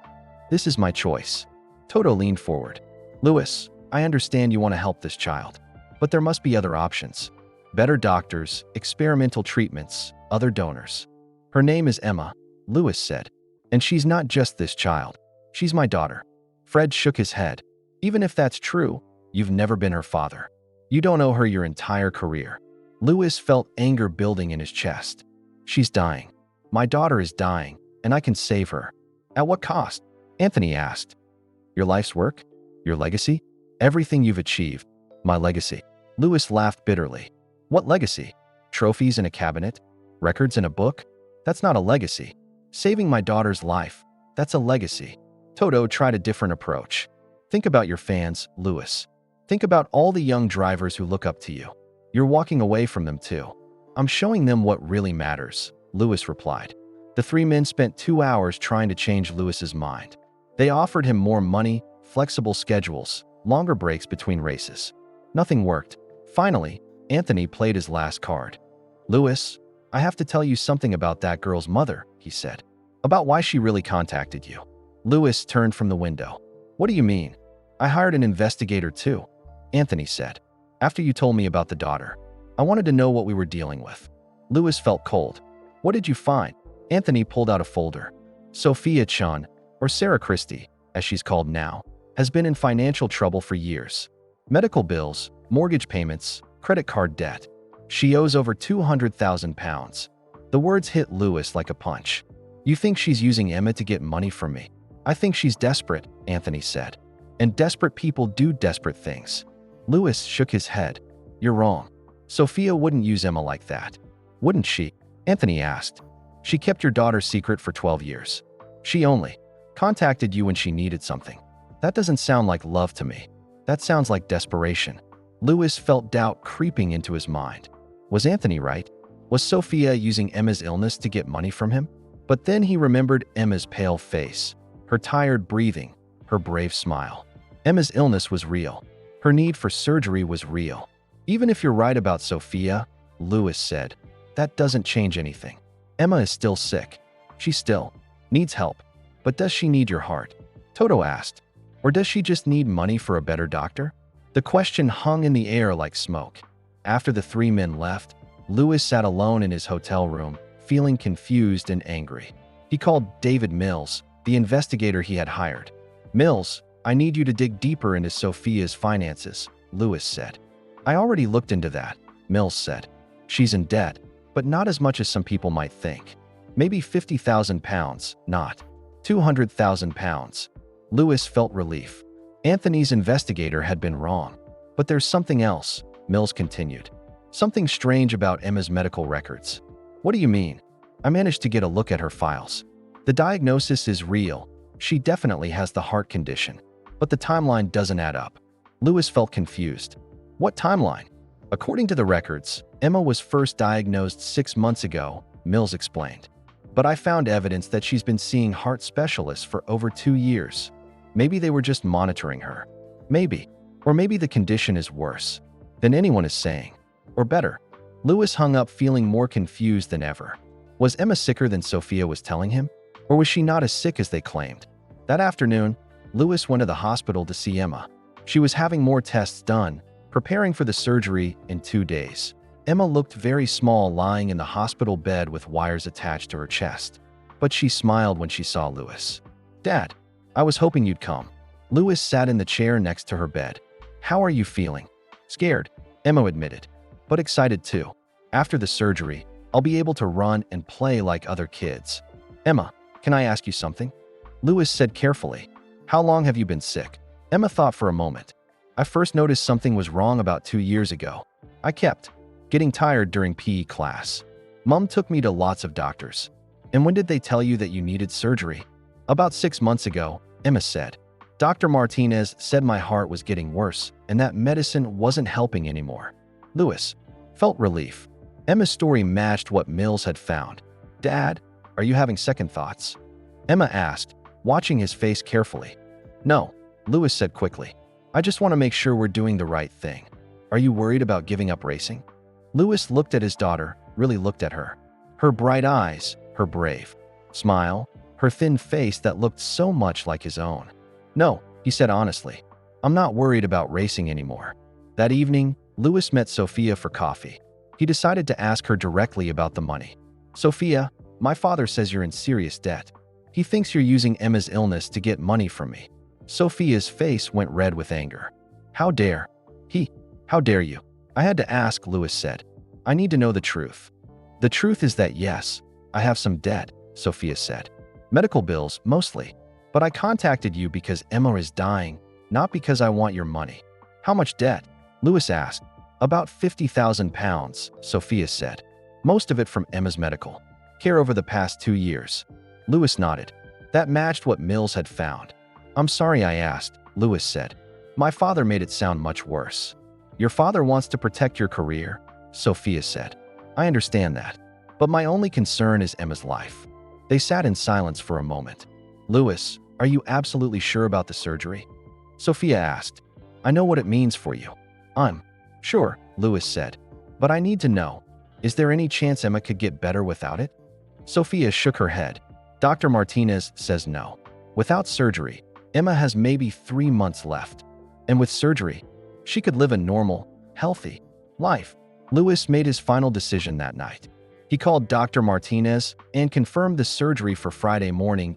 This is my choice. Toto leaned forward. Lewis, I understand you want to help this child, but there must be other options. Better doctors, experimental treatments, other donors. Her name is Emma, Lewis said. And she's not just this child. She's my daughter. Fred shook his head. Even if that's true, you've never been her father. You don't owe her your entire career. Lewis felt anger building in his chest. She's dying. My daughter is dying, and I can save her. At what cost? Anthony asked. Your life's work? Your legacy? Everything you've achieved. My legacy. Lewis laughed bitterly. What legacy? Trophies in a cabinet? Records in a book? That's not a legacy. Saving my daughter's life. That's a legacy. Toto tried a different approach. Think about your fans, Lewis. Think about all the young drivers who look up to you. You're walking away from them too. I'm showing them what really matters, Lewis replied. The three men spent 2 hours trying to change Lewis's mind. They offered him more money, flexible schedules, longer breaks between races. Nothing worked. Finally, Anthony played his last card. Lewis, I have to tell you something about that girl's mother, he said. About why she really contacted you. Lewis turned from the window. What do you mean? I hired an investigator too, Anthony said. After you told me about the daughter, I wanted to know what we were dealing with. Lewis felt cold. What did you find? Anthony pulled out a folder. Sophia Chun, or Sarah Christie, as she's called now, has been in financial trouble for years. Medical bills, mortgage payments, credit card debt. She owes over £200,000. The words hit Lewis like a punch. You think she's using Emma to get money from me? I think she's desperate, Anthony said. And desperate people do desperate things. Lewis shook his head. You're wrong. Sophia wouldn't use Emma like that. Wouldn't she? Anthony asked. She kept your daughter's secret for 12 years. She only contacted you when she needed something. That doesn't sound like love to me. That sounds like desperation. Lewis felt doubt creeping into his mind. Was Anthony right? Was Sophia using Emma's illness to get money from him? But then he remembered Emma's pale face, her tired breathing, her brave smile. Emma's illness was real. Her need for surgery was real. Even if you're right about Sophia, Lewis said, that doesn't change anything. Emma is still sick. She still needs help. But does she need your heart? Toto asked. Or does she just need money for a better doctor? The question hung in the air like smoke. After the three men left, Lewis sat alone in his hotel room, feeling confused and angry. He called David Mills, the investigator he had hired. Mills, I need you to dig deeper into Sophia's finances, Lewis said. I already looked into that, Mills said. She's in debt, but not as much as some people might think. Maybe £50,000, not £200,000. Lewis felt relief. Anthony's investigator had been wrong. But there's something else, Mills continued. Something strange about Emma's medical records. What do you mean? I managed to get a look at her files. The diagnosis is real. She definitely has the heart condition. But the timeline doesn't add up. Lewis felt confused. What timeline? According to the records, Emma was first diagnosed 6 months ago, Mills explained. But I found evidence that she's been seeing heart specialists for over 2 years. Maybe they were just monitoring her. Maybe. Or maybe the condition is worse than anyone is saying. Or better. Lewis hung up feeling more confused than ever. Was Emma sicker than Sophia was telling him? Or was she not as sick as they claimed? That afternoon, Lewis went to the hospital to see Emma. She was having more tests done, preparing for the surgery in 2 days. Emma looked very small lying in the hospital bed with wires attached to her chest. But she smiled when she saw Lewis. Dad, I was hoping you'd come. Lewis sat in the chair next to her bed. How are you feeling? Scared, Emma admitted, but excited too. After the surgery, I'll be able to run and play like other kids. Emma, can I ask you something? Lewis said carefully. How long have you been sick? Emma thought for a moment. I first noticed something was wrong about 2 years ago. I kept getting tired during PE class. Mom took me to lots of doctors. And when did they tell you that you needed surgery? About 6 months ago, Emma said. Dr. Martinez said my heart was getting worse and that medicine wasn't helping anymore. Lewis felt relief. Emma's story matched what Mills had found. Dad, are you having second thoughts? Emma asked, watching his face carefully. No, Lewis said quickly. I just want to make sure we're doing the right thing. Are you worried about giving up racing? Lewis looked at his daughter, really looked at her. Her bright eyes, her brave smile, her thin face that looked so much like his own. No, he said honestly. I'm not worried about racing anymore. That evening, Lewis met Sophia for coffee. He decided to ask her directly about the money. Sophia, my father says you're in serious debt. He thinks you're using Emma's illness to get money from me. Sophia's face went red with anger. How dare he? How dare you? I had to ask, Lewis said. I need to know the truth. The truth is that yes, I have some debt, Sophia said. Medical bills, mostly. But I contacted you because Emma is dying, not because I want your money. How much debt? Lewis asked. About £50,000, Sophia said. Most of it from Emma's medical care over the past 2 years. Lewis nodded. That matched what Mills had found. I'm sorry I asked, Lewis said. My father made it sound much worse. Your father wants to protect your career, Sophia said. I understand that. But my only concern is Emma's life. They sat in silence for a moment. Louis, are you absolutely sure about the surgery? Sophia asked. I know what it means for you. I'm sure, Louis said. But I need to know, is there any chance Emma could get better without it? Sophia shook her head. Dr. Martinez says no. Without surgery, Emma has maybe 3 months left. And with surgery, she could live a normal, healthy life. Louis made his final decision that night. He called Dr. Martinez and confirmed the surgery for Friday morning.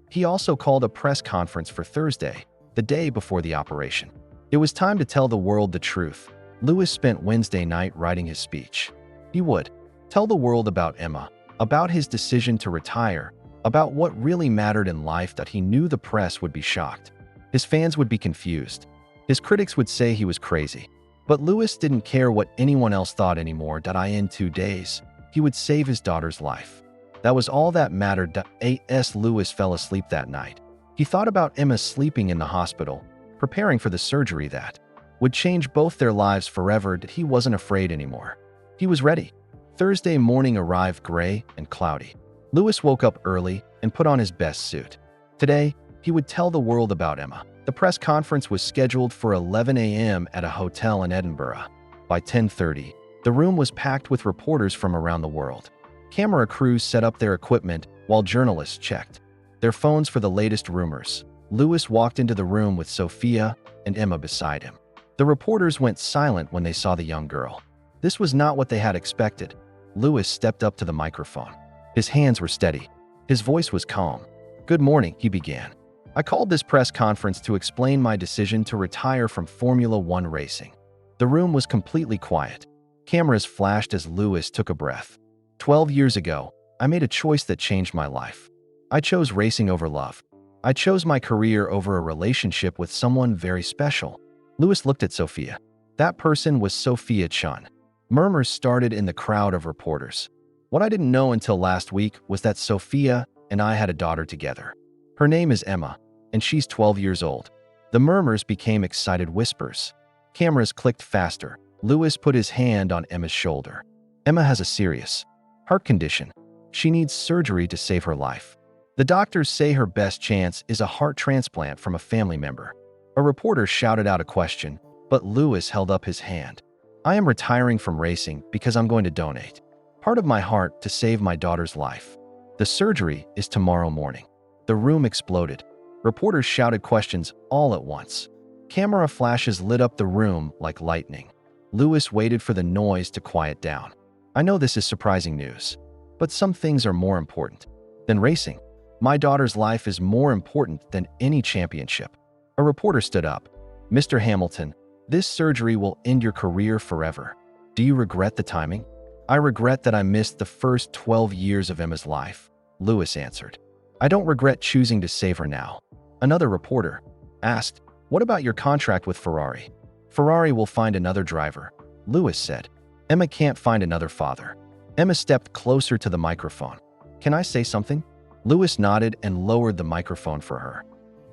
He also called a press conference for Thursday, the day before the operation. It was time to tell the world the truth. Louis spent Wednesday night writing his speech. He would tell the world about Emma, about his decision to retire, about what really mattered in life, that he knew the press would be shocked. His fans would be confused. His critics would say he was crazy. But Louis didn't care what anyone else thought anymore. In 2 days, he would save his daughter's life. That was all that mattered. As Louis fell asleep that night, he thought about Emma sleeping in the hospital, preparing for the surgery that would change both their lives forever. He wasn't afraid anymore. He was ready. Thursday morning arrived gray and cloudy. Louis woke up early and put on his best suit. Today, he would tell the world about Emma. The press conference was scheduled for 11 a.m. at a hotel in Edinburgh. By 10:30, the room was packed with reporters from around the world. Camera crews set up their equipment while journalists checked their phones for the latest rumors. Louis walked into the room with Sophia and Emma beside him. The reporters went silent when they saw the young girl. This was not what they had expected. Louis stepped up to the microphone. His hands were steady. His voice was calm. Good morning, he began. I called this press conference to explain my decision to retire from Formula One racing. The room was completely quiet. Cameras flashed as Louis took a breath. 12 years ago, I made a choice that changed my life. I chose racing over love. I chose my career over a relationship with someone very special. Louis looked at Sophia. That person was Sophia Chun. Murmurs started in the crowd of reporters. What I didn't know until last week was that Sophia and I had a daughter together. Her name is Emma, and she's 12 years old. The murmurs became excited whispers. Cameras clicked faster. Louis put his hand on Emma's shoulder. Emma has a serious heart condition. She needs surgery to save her life. The doctors say her best chance is a heart transplant from a family member. A reporter shouted out a question, but Louis held up his hand. I am retiring from racing because I'm going to donate part of my heart to save my daughter's life. The surgery is tomorrow morning. The room exploded. Reporters shouted questions all at once. Camera flashes lit up the room like lightning. Louis waited for the noise to quiet down. I know this is surprising news, but some things are more important than racing. My daughter's life is more important than any championship. A reporter stood up. Mr. Hamilton, this surgery will end your career forever. Do you regret the timing? I regret that I missed the first 12 years of Emma's life, Louis answered. I don't regret choosing to save her now. Another reporter asked, what about your contract with Ferrari? Ferrari will find another driver, Louis said. Emma can't find another father. Emma stepped closer to the microphone. Can I say something? Louis nodded and lowered the microphone for her.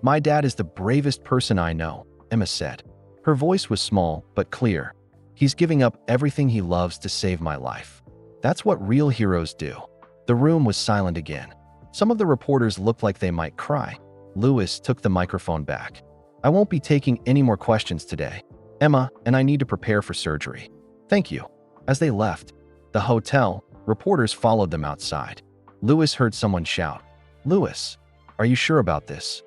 My dad is the bravest person I know, Emma said. Her voice was small but clear. He's giving up everything he loves to save my life. That's what real heroes do. The room was silent again. Some of the reporters looked like they might cry. Louis took the microphone back. I won't be taking any more questions today. Emma and I need to prepare for surgery. Thank you. As they left the hotel, reporters followed them outside. Louis heard someone shout, Louis, are you sure about this?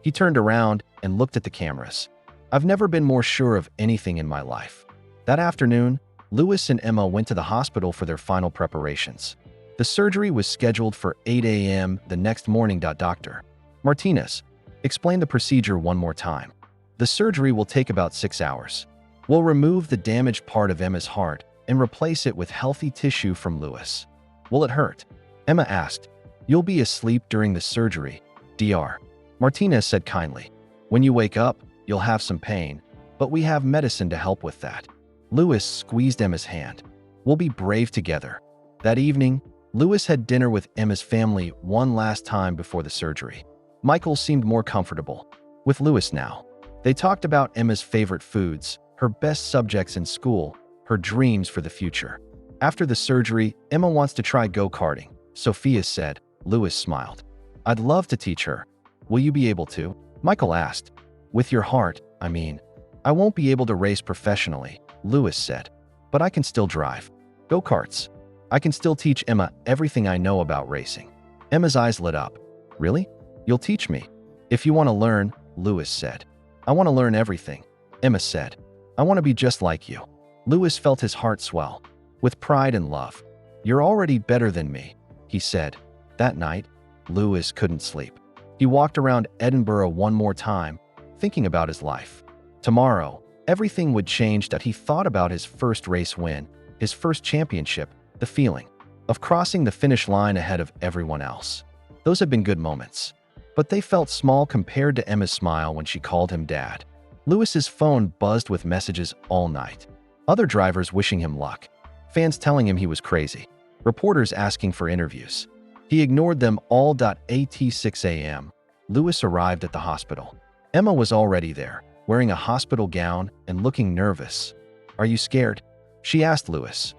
He turned around and looked at the cameras. I've never been more sure of anything in my life. That afternoon, Louis and Emma went to the hospital for their final preparations. The surgery was scheduled for 8 a.m. the next morning. Dr. Martinez, explain the procedure one more time. The surgery will take about 6 hours. We'll remove the damaged part of Emma's heart and replace it with healthy tissue from Louis. Will it hurt? Emma asked. You'll be asleep during the surgery, Dr. Martinez said kindly. When you wake up, you'll have some pain, but we have medicine to help with that. Louis squeezed Emma's hand. We'll be brave together. That evening, Louis had dinner with Emma's family one last time before the surgery. Michael seemed more comfortable with Louis now. They talked about Emma's favorite foods, her best subjects in school, her dreams for the future. After the surgery, Emma wants to try go-karting, Sophia said. Lewis smiled. I'd love to teach her. Will you be able to? Michael asked. With your heart, I mean. I won't be able to race professionally, Lewis said. But I can still drive. Go-karts. I can still teach Emma everything I know about racing. Emma's eyes lit up. Really? You'll teach me? If you want to learn, Lewis said. I want to learn everything, Emma said. I want to be just like you. Lewis felt his heart swell, with pride and love. You're already better than me, he said. That night, Lewis couldn't sleep. He walked around Edinburgh one more time, thinking about his life. Tomorrow, everything would change. That he thought about his first race win, his first championship, the feeling of crossing the finish line ahead of everyone else. Those had been good moments, but they felt small compared to Emma's smile when she called him Dad. Lewis's phone buzzed with messages all night. Other drivers wishing him luck, fans telling him he was crazy, reporters asking for interviews. He ignored them all. At 6 a.m., Lewis arrived at the hospital. Emma was already there, wearing a hospital gown and looking nervous. Are you scared? She asked Lewis.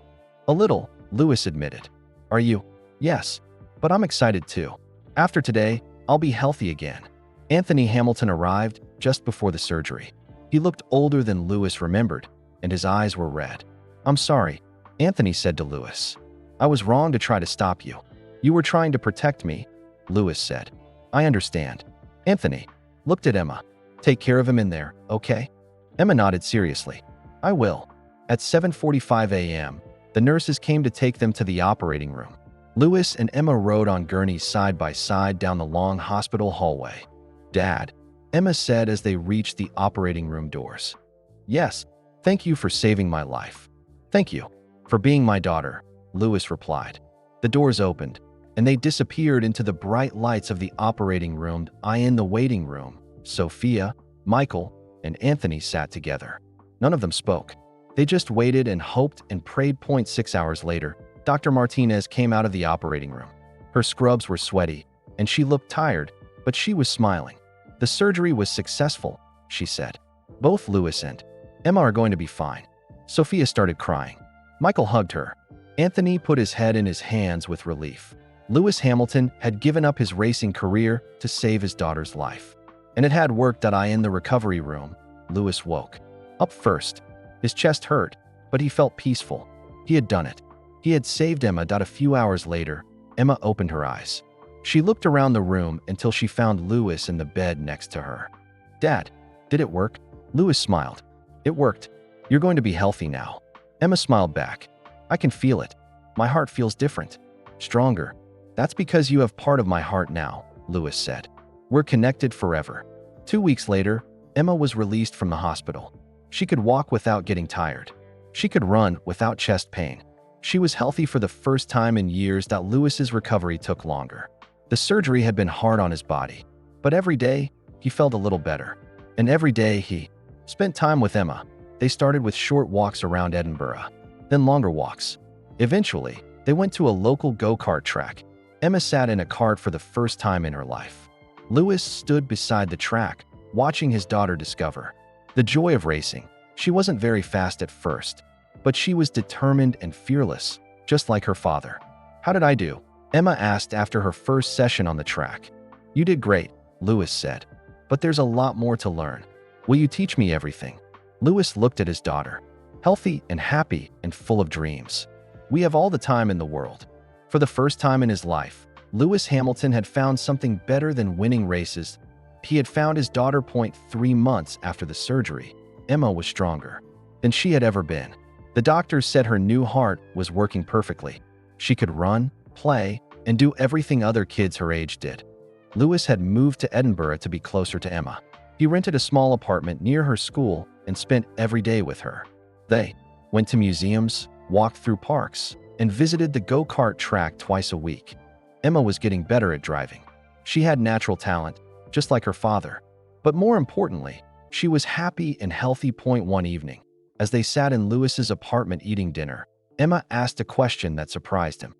A little, Lewis admitted. Are you? Yes, but I'm excited too. After today, I'll be healthy again. Anthony Hamilton arrived just before the surgery. He looked older than Lewis remembered, and his eyes were red. I'm sorry, Anthony said to Lewis. I was wrong to try to stop you. You were trying to protect me, Lewis said. I understand. Anthony looked at Emma. Take care of him in there, okay? Emma nodded seriously. I will. At 7:45 a.m., the nurses came to take them to the operating room. Lewis and Emma rode on gurneys side by side down the long hospital hallway. Dad, Emma said as they reached the operating room doors. Yes, thank you for saving my life. Thank you for being my daughter, Lewis replied. The doors opened, and they disappeared into the bright lights of the operating room. In the waiting room, Sophia, Michael, and Anthony sat together. None of them spoke. They just waited and hoped and prayed. 6 hours later, Dr. Martinez came out of the operating room. Her scrubs were sweaty, and she looked tired, but she was smiling. The surgery was successful, she said. Both Lewis and Emma are going to be fine. Sophia started crying. Michael hugged her. Anthony put his head in his hands with relief. Lewis Hamilton had given up his racing career to save his daughter's life. And it had worked. In the recovery room, Lewis woke up first. His chest hurt, but he felt peaceful. He had done it. He had saved Emma. A few hours later, Emma opened her eyes. She looked around the room until she found Lewis in the bed next to her. Dad, did it work? Lewis smiled. It worked. You're going to be healthy now. Emma smiled back. I can feel it. My heart feels different. Stronger. That's because you have part of my heart now, Lewis said. We're connected forever. 2 weeks later, Emma was released from the hospital. She could walk without getting tired. She could run without chest pain. She was healthy for the first time in years. Lewis's recovery took longer. The surgery had been hard on his body, but every day he felt a little better. And every day he spent time with Emma. They started with short walks around Edinburgh, then longer walks. Eventually, they went to a local go-kart track. Emma sat in a kart for the first time in her life. Lewis stood beside the track, watching his daughter discover the joy of racing. She wasn't very fast at first, but she was determined and fearless, just like her father. How did I do? Emma asked after her first session on the track. You did great, Lewis said, but there's a lot more to learn. Will you teach me everything? Lewis looked at his daughter, healthy and happy and full of dreams. We have all the time in the world. For the first time in his life, Lewis Hamilton had found something better than winning races. He had found his daughter. 3 months after the surgery, Emma was stronger than she had ever been. The doctors said her new heart was working perfectly. She could run, play, and do everything other kids her age did. Lewis had moved to Edinburgh to be closer to Emma. He rented a small apartment near her school and spent every day with her. They went to museums, walked through parks, and visited the go-kart track twice a week. Emma was getting better at driving. She had natural talent, just like her father. But more importantly, she was happy and healthy. One evening, as they sat in Lewis's apartment eating dinner, Emma asked a question that surprised him.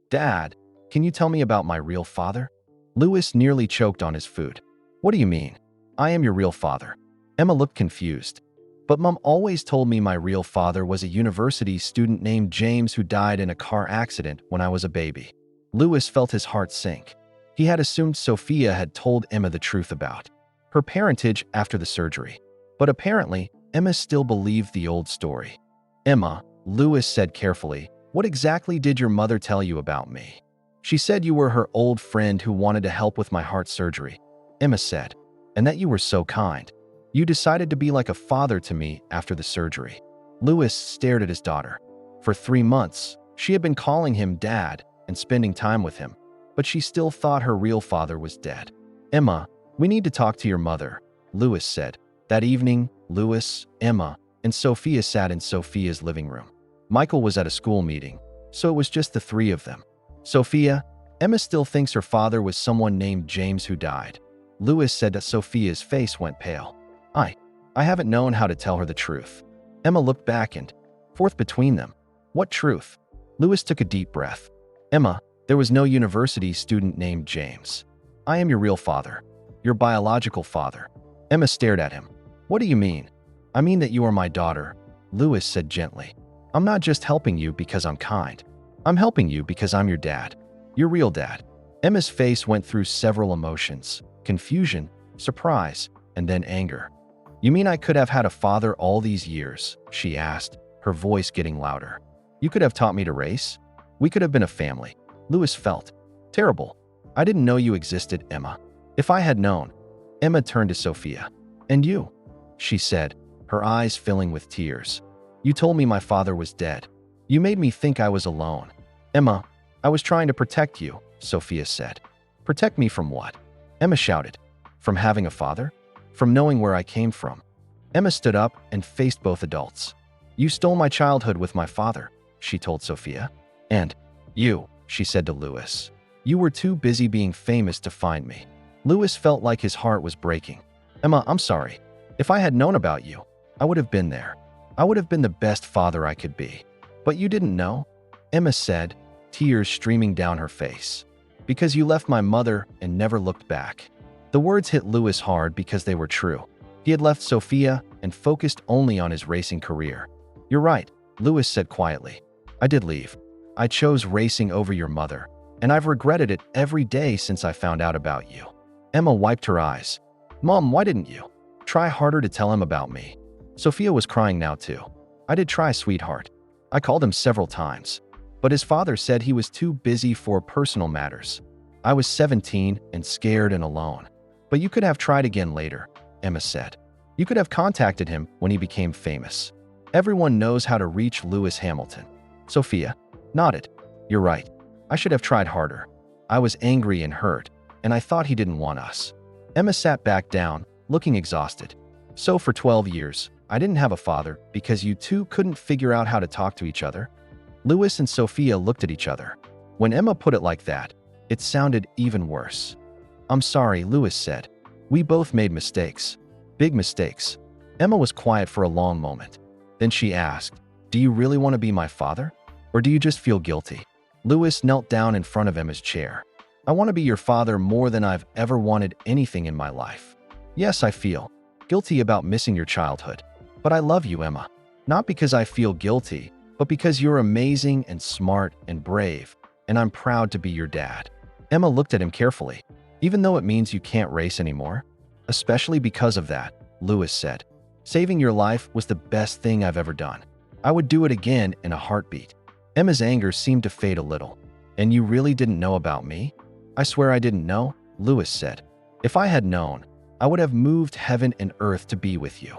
Dad, can you tell me about my real father? Lewis nearly choked on his food. What do you mean? I am your real father. Emma looked confused. But Mom always told me my real father was a university student named James who died in a car accident when I was a baby. Louis felt his heart sink. He had assumed Sophia had told Emma the truth about her parentage after the surgery. But apparently, Emma still believed the old story. "Emma," Louis said carefully, "what exactly did your mother tell you about me?" "She said you were her old friend who wanted to help with my heart surgery," Emma said, "and that you were so kind. You decided to be like a father to me after the surgery." Louis stared at his daughter. For 3 months, she had been calling him Dad and spending time with him, but she still thought her real father was dead. "Emma, we need to talk to your mother," Louis said. That evening, Louis, Emma, and Sophia sat in Sophia's living room. Michael was at a school meeting, so it was just the three of them. "Sophia, Emma still thinks her father was someone named James who died." Louis said that Sophia's face went pale. I haven't known how to tell her the truth." Emma looked back and forth between them. "What truth?" Louis took a deep breath. "Emma, there was no university student named James. I am your real father, your biological father." Emma stared at him. "What do you mean?" "I mean that you are my daughter," Louis said gently. "I'm not just helping you because I'm kind. I'm helping you because I'm your dad. Your real dad." Emma's face went through several emotions: confusion, surprise, and then anger. "You mean I could have had a father all these years?" she asked, her voice getting louder. "You could have taught me to race? We could have been a family." Louis felt terrible. "I didn't know you existed, Emma. If I had known." Emma turned to Sophia. "And you?" she said, her eyes filling with tears. "You told me my father was dead. You made me think I was alone." "Emma, I was trying to protect you," Sophia said. "Protect me from what?" Emma shouted. "From having a father? From knowing where I came from." Emma stood up and faced both adults. "You stole my childhood with my father," she told Sophia. "And you," she said to Louis. "You were too busy being famous to find me." Louis felt like his heart was breaking. "Emma, I'm sorry. If I had known about you, I would have been there. I would have been the best father I could be. But you didn't know," Emma said, tears streaming down her face. "Because you left my mother and never looked back." The words hit Louis hard because they were true. He had left Sophia and focused only on his racing career. "You're right," Louis said quietly. "I did leave. I chose racing over your mother, and I've regretted it every day since I found out about you." Emma wiped her eyes. "Mom, why didn't you try harder to tell him about me?" Sophia was crying now too. "I did try, sweetheart. I called him several times, but his father said he was too busy for personal matters. I was 17 and scared and alone. But you could have tried again later," Emma said. "You could have contacted him when he became famous. Everyone knows how to reach Lewis Hamilton." Sophia nodded. "You're right. I should have tried harder. I was angry and hurt, and I thought he didn't want us." Emma sat back down, looking exhausted. "So for 12 years, I didn't have a father because you two couldn't figure out how to talk to each other?" Louis and Sophia looked at each other. When Emma put it like that, it sounded even worse. "I'm sorry," Louis said. "We both made mistakes. Big mistakes." Emma was quiet for a long moment. Then she asked, "Do you really want to be my father? Or do you just feel guilty?" Louis knelt down in front of Emma's chair. "I want to be your father more than I've ever wanted anything in my life. Yes, I feel guilty about missing your childhood. But I love you, Emma. Not because I feel guilty, but because you're amazing and smart and brave, and I'm proud to be your dad." Emma looked at him carefully. "Even though it means you can't race anymore?" "Especially because of that," Louis said. "Saving your life was the best thing I've ever done. I would do it again in a heartbeat." Emma's anger seemed to fade a little. "And you really didn't know about me?" "I swear I didn't know," Louis said. "If I had known, I would have moved heaven and earth to be with you."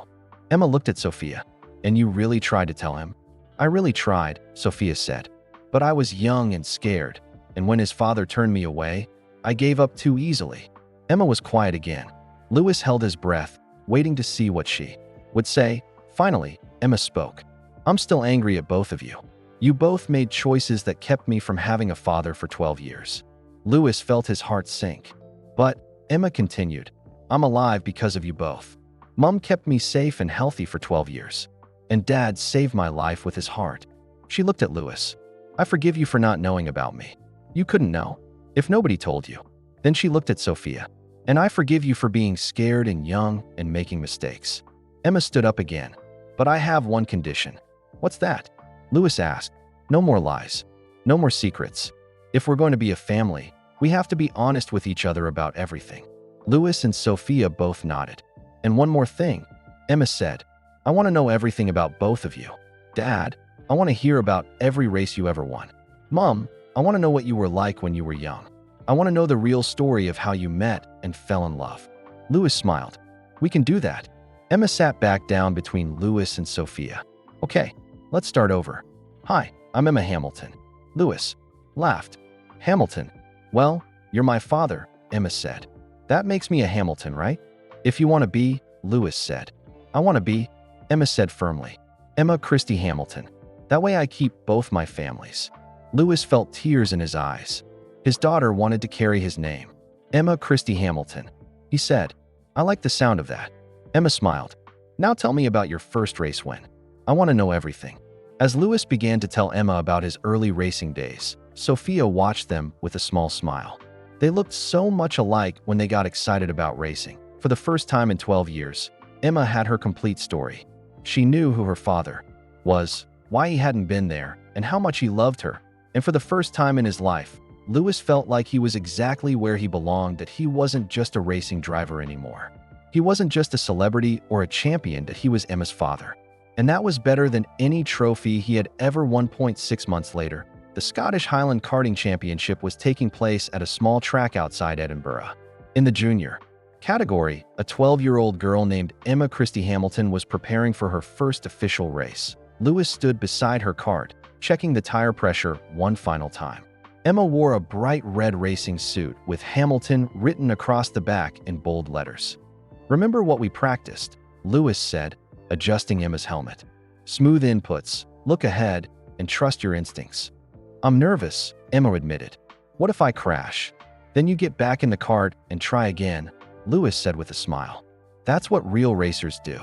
Emma looked at Sophia. "And you really tried to tell him?" "I really tried," Sophia said. "But I was young and scared, and when his father turned me away, I gave up too easily." Emma was quiet again. Louis held his breath, waiting to see what she would say. Finally, Emma spoke. "I'm still angry at both of you. You both made choices that kept me from having a father for 12 years. Louis felt his heart sink. "But," Emma continued, "I'm alive because of you both. Mom kept me safe and healthy for 12 years. And Dad saved my life with his heart." She looked at Louis. "I forgive you for not knowing about me. You couldn't know if nobody told you." Then she looked at Sophia. "And I forgive you for being scared and young and making mistakes." Emma stood up again. But I have one condition. What's that? Lewis asked. No more lies. No more secrets. If we're going to be a family, we have to be honest with each other about everything. Lewis and Sophia both nodded. And one more thing, Emma said. I want to know everything about both of you. Dad, I want to hear about every race you ever won. Mom, I want to know what you were like when you were young. I want to know the real story of how you met and fell in love. Lewis smiled. We can do that. Emma sat back down between Lewis and Sophia. Okay, let's start over. Hi, I'm Emma Hamilton. Lewis laughed. Hamilton. Well, you're my father, Emma said. That makes me a Hamilton, right? If you want to be, Lewis said. I want to be, Emma said firmly. Emma Christie Hamilton. That way I keep both my families. Lewis felt tears in his eyes. His daughter wanted to carry his name. Emma Christie Hamilton. He said, I like the sound of that. Emma smiled. Now tell me about your first race win. I want to know everything. As Lewis began to tell Emma about his early racing days, Sophia watched them with a small smile. They looked so much alike when they got excited about racing. For the first time in 12 years, Emma had her complete story. She knew who her father was, why he hadn't been there, and how much he loved her. And for the first time in his life, Lewis felt like he was exactly where he belonged, that he wasn't just a racing driver anymore. He wasn't just a celebrity or a champion, that he was Emma's father. And that was better than any trophy he had ever won. 6 months later, the Scottish Highland Karting Championship was taking place at a small track outside Edinburgh. In the junior category, a 12-year-old girl named Emma Christie Hamilton was preparing for her first official race. Lewis stood beside her cart, checking the tire pressure one final time. Emma wore a bright red racing suit with Hamilton written across the back in bold letters. Remember what we practiced, Lewis said, adjusting Emma's helmet. Smooth inputs, look ahead, and trust your instincts. I'm nervous, Emma admitted. What if I crash? Then you get back in the cart and try again, Lewis said with a smile. That's what real racers do.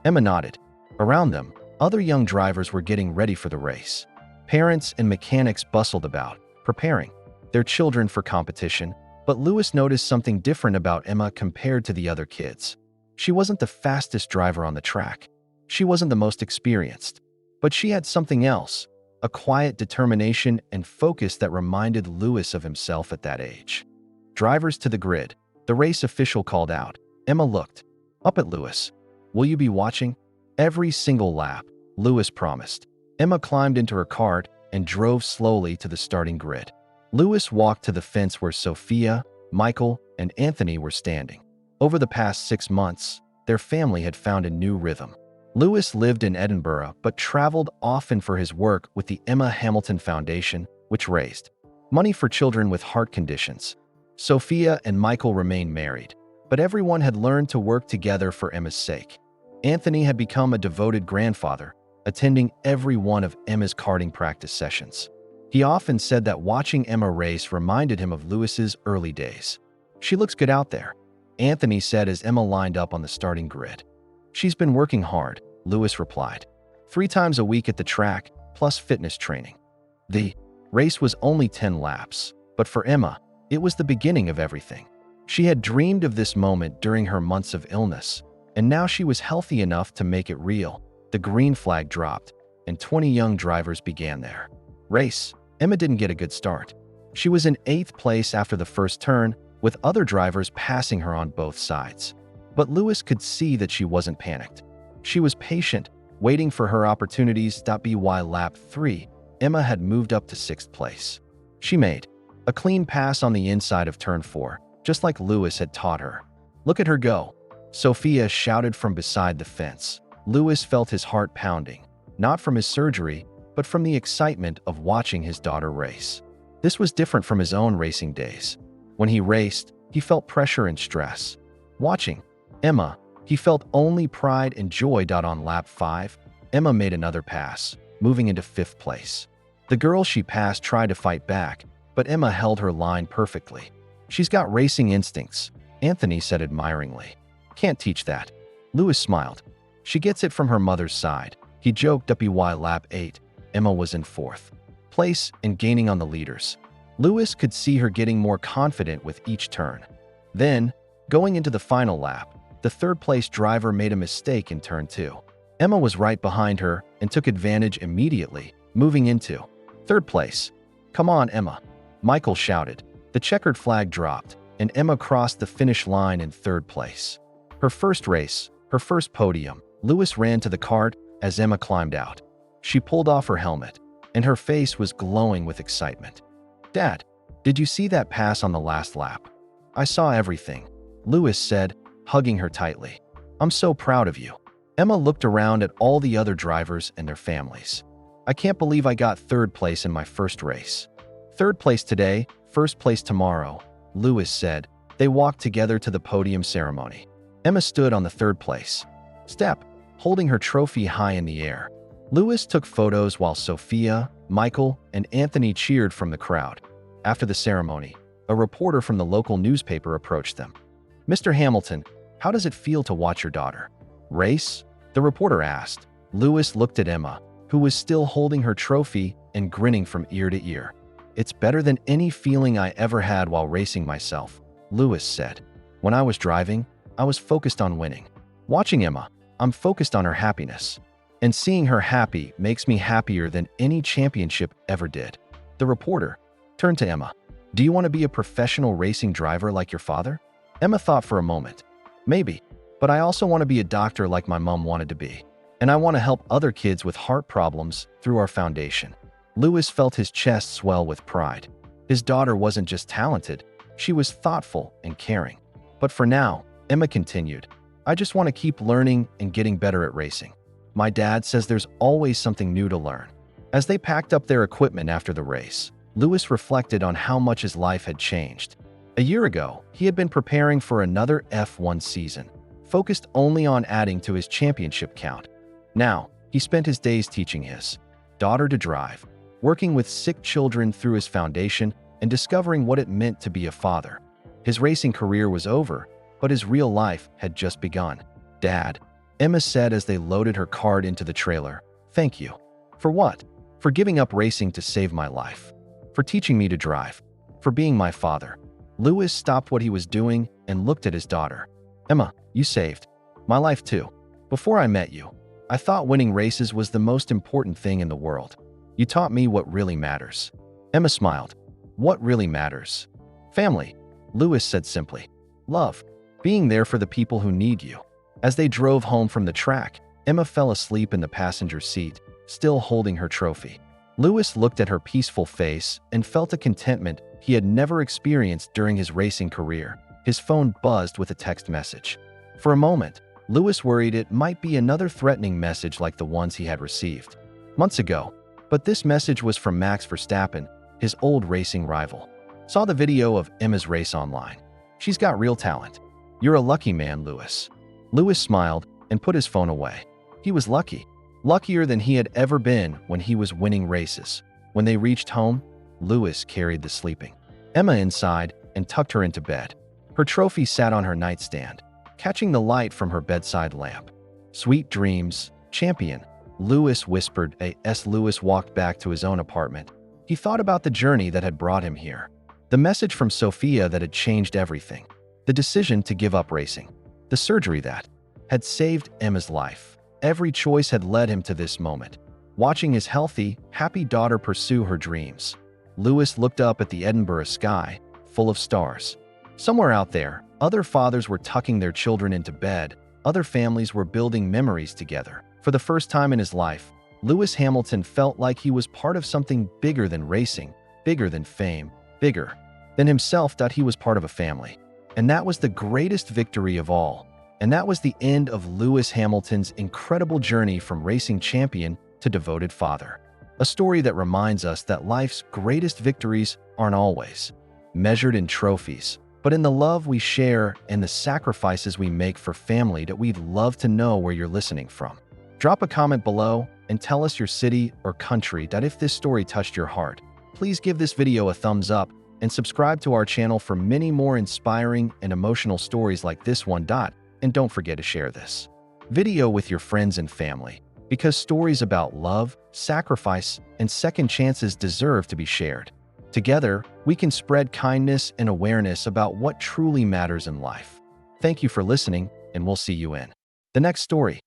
Emma nodded. Around them, other young drivers were getting ready for the race. Parents and mechanics bustled about, preparing their children for competition, but Lewis noticed something different about Emma compared to the other kids. She wasn't the fastest driver on the track. She wasn't the most experienced. But she had something else, a quiet determination and focus that reminded Lewis of himself at that age. Drivers to the grid, the race official called out. Emma looked up at Lewis. Will you be watching? Every single lap, Lewis promised. Emma climbed into her cart and drove slowly to the starting grid. Lewis walked to the fence where Sophia, Michael, and Anthony were standing. Over the past 6 months, their family had found a new rhythm. Lewis lived in Edinburgh but traveled often for his work with the Emma Hamilton Foundation, which raised money for children with heart conditions. Sophia and Michael remained married, but everyone had learned to work together for Emma's sake. Anthony had become a devoted grandfather, attending every one of Emma's karting practice sessions. He often said that watching Emma race reminded him of Lewis's early days. She looks good out there, Anthony said as Emma lined up on the starting grid. She's been working hard, Lewis replied. 3 times a week at the track, plus fitness training. The race was only 10 laps, but for Emma, it was the beginning of everything. She had dreamed of this moment during her months of illness, and now she was healthy enough to make it real. The green flag dropped, and 20 young drivers began their race. Emma didn't get a good start. She was in 8th place after the first turn, with other drivers passing her on both sides. But Lewis could see that she wasn't panicked. She was patient, waiting for her opportunities. By lap 3, Emma had moved up to 6th place. She made a clean pass on the inside of turn 4, just like Lewis had taught her. Look at her go, Sophia shouted from beside the fence. Lewis felt his heart pounding, not from his surgery, but from the excitement of watching his daughter race. This was different from his own racing days. When he raced, he felt pressure and stress. Watching Emma, he felt only pride and joy. On lap 5, Emma made another pass, moving into 5th place. The girl she passed tried to fight back, but Emma held her line perfectly. She's got racing instincts, Anthony said admiringly. Can't teach that. Lewis smiled. She gets it from her mother's side, he joked. By lap 8, Emma was in 4th place and gaining on the leaders. Lewis could see her getting more confident with each turn. Then, going into the final lap, the 3rd place driver made a mistake in turn 2. Emma was right behind her and took advantage immediately, moving into third place. "Come on, Emma," Michael shouted. The checkered flag dropped, and Emma crossed the finish line in third place. Her first race, her first podium. Lewis ran to the cart as Emma climbed out. She pulled off her helmet, and her face was glowing with excitement. "Dad, did you see that pass on the last lap?" "I saw everything," Lewis said, hugging her tightly. "I'm so proud of you." Emma looked around at all the other drivers and their families. "I can't believe I got third place in my first race." "Third place today, first place tomorrow," Lewis said. They walked together to the podium ceremony. Emma stood on the third place step, holding her trophy high in the air. Lewis took photos while Sophia, Michael, and Anthony cheered from the crowd. After the ceremony, a reporter from the local newspaper approached them. "Mr. Hamilton, how does it feel to watch your daughter race?" the reporter asked. Lewis looked at Emma, who was still holding her trophy and grinning from ear to ear. "It's better than any feeling I ever had while racing myself," Lewis said. "When I was driving, I was focused on winning. Watching Emma, I'm focused on her happiness. And seeing her happy makes me happier than any championship ever did." The reporter turned to Emma. "Do you want to be a professional racing driver like your father?" Emma thought for a moment. "Maybe, but I also want to be a doctor like my mom wanted to be. And I want to help other kids with heart problems through our foundation." Lewis felt his chest swell with pride. His daughter wasn't just talented, she was thoughtful and caring. "But for now," Emma continued, "I just want to keep learning and getting better at racing. My dad says there's always something new to learn." As they packed up their equipment after the race, Lewis reflected on how much his life had changed. A year ago, he had been preparing for another F1 season, focused only on adding to his championship count. Now, he spent his days teaching his daughter to drive, working with sick children through his foundation, and discovering what it meant to be a father. His racing career was over, but his real life had just begun. "Dad," Emma said as they loaded her cart into the trailer, "thank you." "For what?" "For giving up racing to save my life. For teaching me to drive. For being my father." Lewis stopped what he was doing and looked at his daughter. "Emma, you saved my life too. Before I met you, I thought winning races was the most important thing in the world. You taught me what really matters." Emma smiled. "What really matters?" "Family," Lewis said simply. "Love. Being there for the people who need you." As they drove home from the track, Emma fell asleep in the passenger seat, still holding her trophy. Lewis looked at her peaceful face and felt a contentment he had never experienced during his racing career. His phone buzzed with a text message. For a moment, Lewis worried it might be another threatening message like the ones he had received months ago. But this message was from Max Verstappen, his old racing rival. "Saw the video of Emma's race online. She's got real talent. You're a lucky man, Lewis." Lewis smiled and put his phone away. He was lucky. Luckier than he had ever been when he was winning races. When they reached home, Lewis carried the sleeping Emma inside and tucked her into bed. Her trophy sat on her nightstand, catching the light from her bedside lamp. "Sweet dreams, champion," Lewis whispered as Lewis walked back to his own apartment. He thought about the journey that had brought him here. The message from Sophia that had changed everything. The decision to give up racing. The surgery that had saved Emma's life. Every choice had led him to this moment. Watching his healthy, happy daughter pursue her dreams. Lewis looked up at the Edinburgh sky, full of stars. Somewhere out there, other fathers were tucking their children into bed. Other families were building memories together. For the first time in his life, Lewis Hamilton felt like he was part of something bigger than racing, bigger than fame, bigger than himself. That he was part of a family. And that was the greatest victory of all. And that was the end of Lewis Hamilton's incredible journey from racing champion to devoted father. A story that reminds us that life's greatest victories aren't always measured in trophies, but in the love we share and the sacrifices we make for family. That we'd love to know where you're listening from. Drop a comment below and tell us your city or country. That if this story touched your heart, please give this video a thumbs up and subscribe to our channel for many more inspiring and emotional stories like this one. And don't forget to share this video with your friends and family, because stories about love, sacrifice, and second chances deserve to be shared. Together, we can spread kindness and awareness about what truly matters in life. Thank you for listening, and we'll see you in the next story.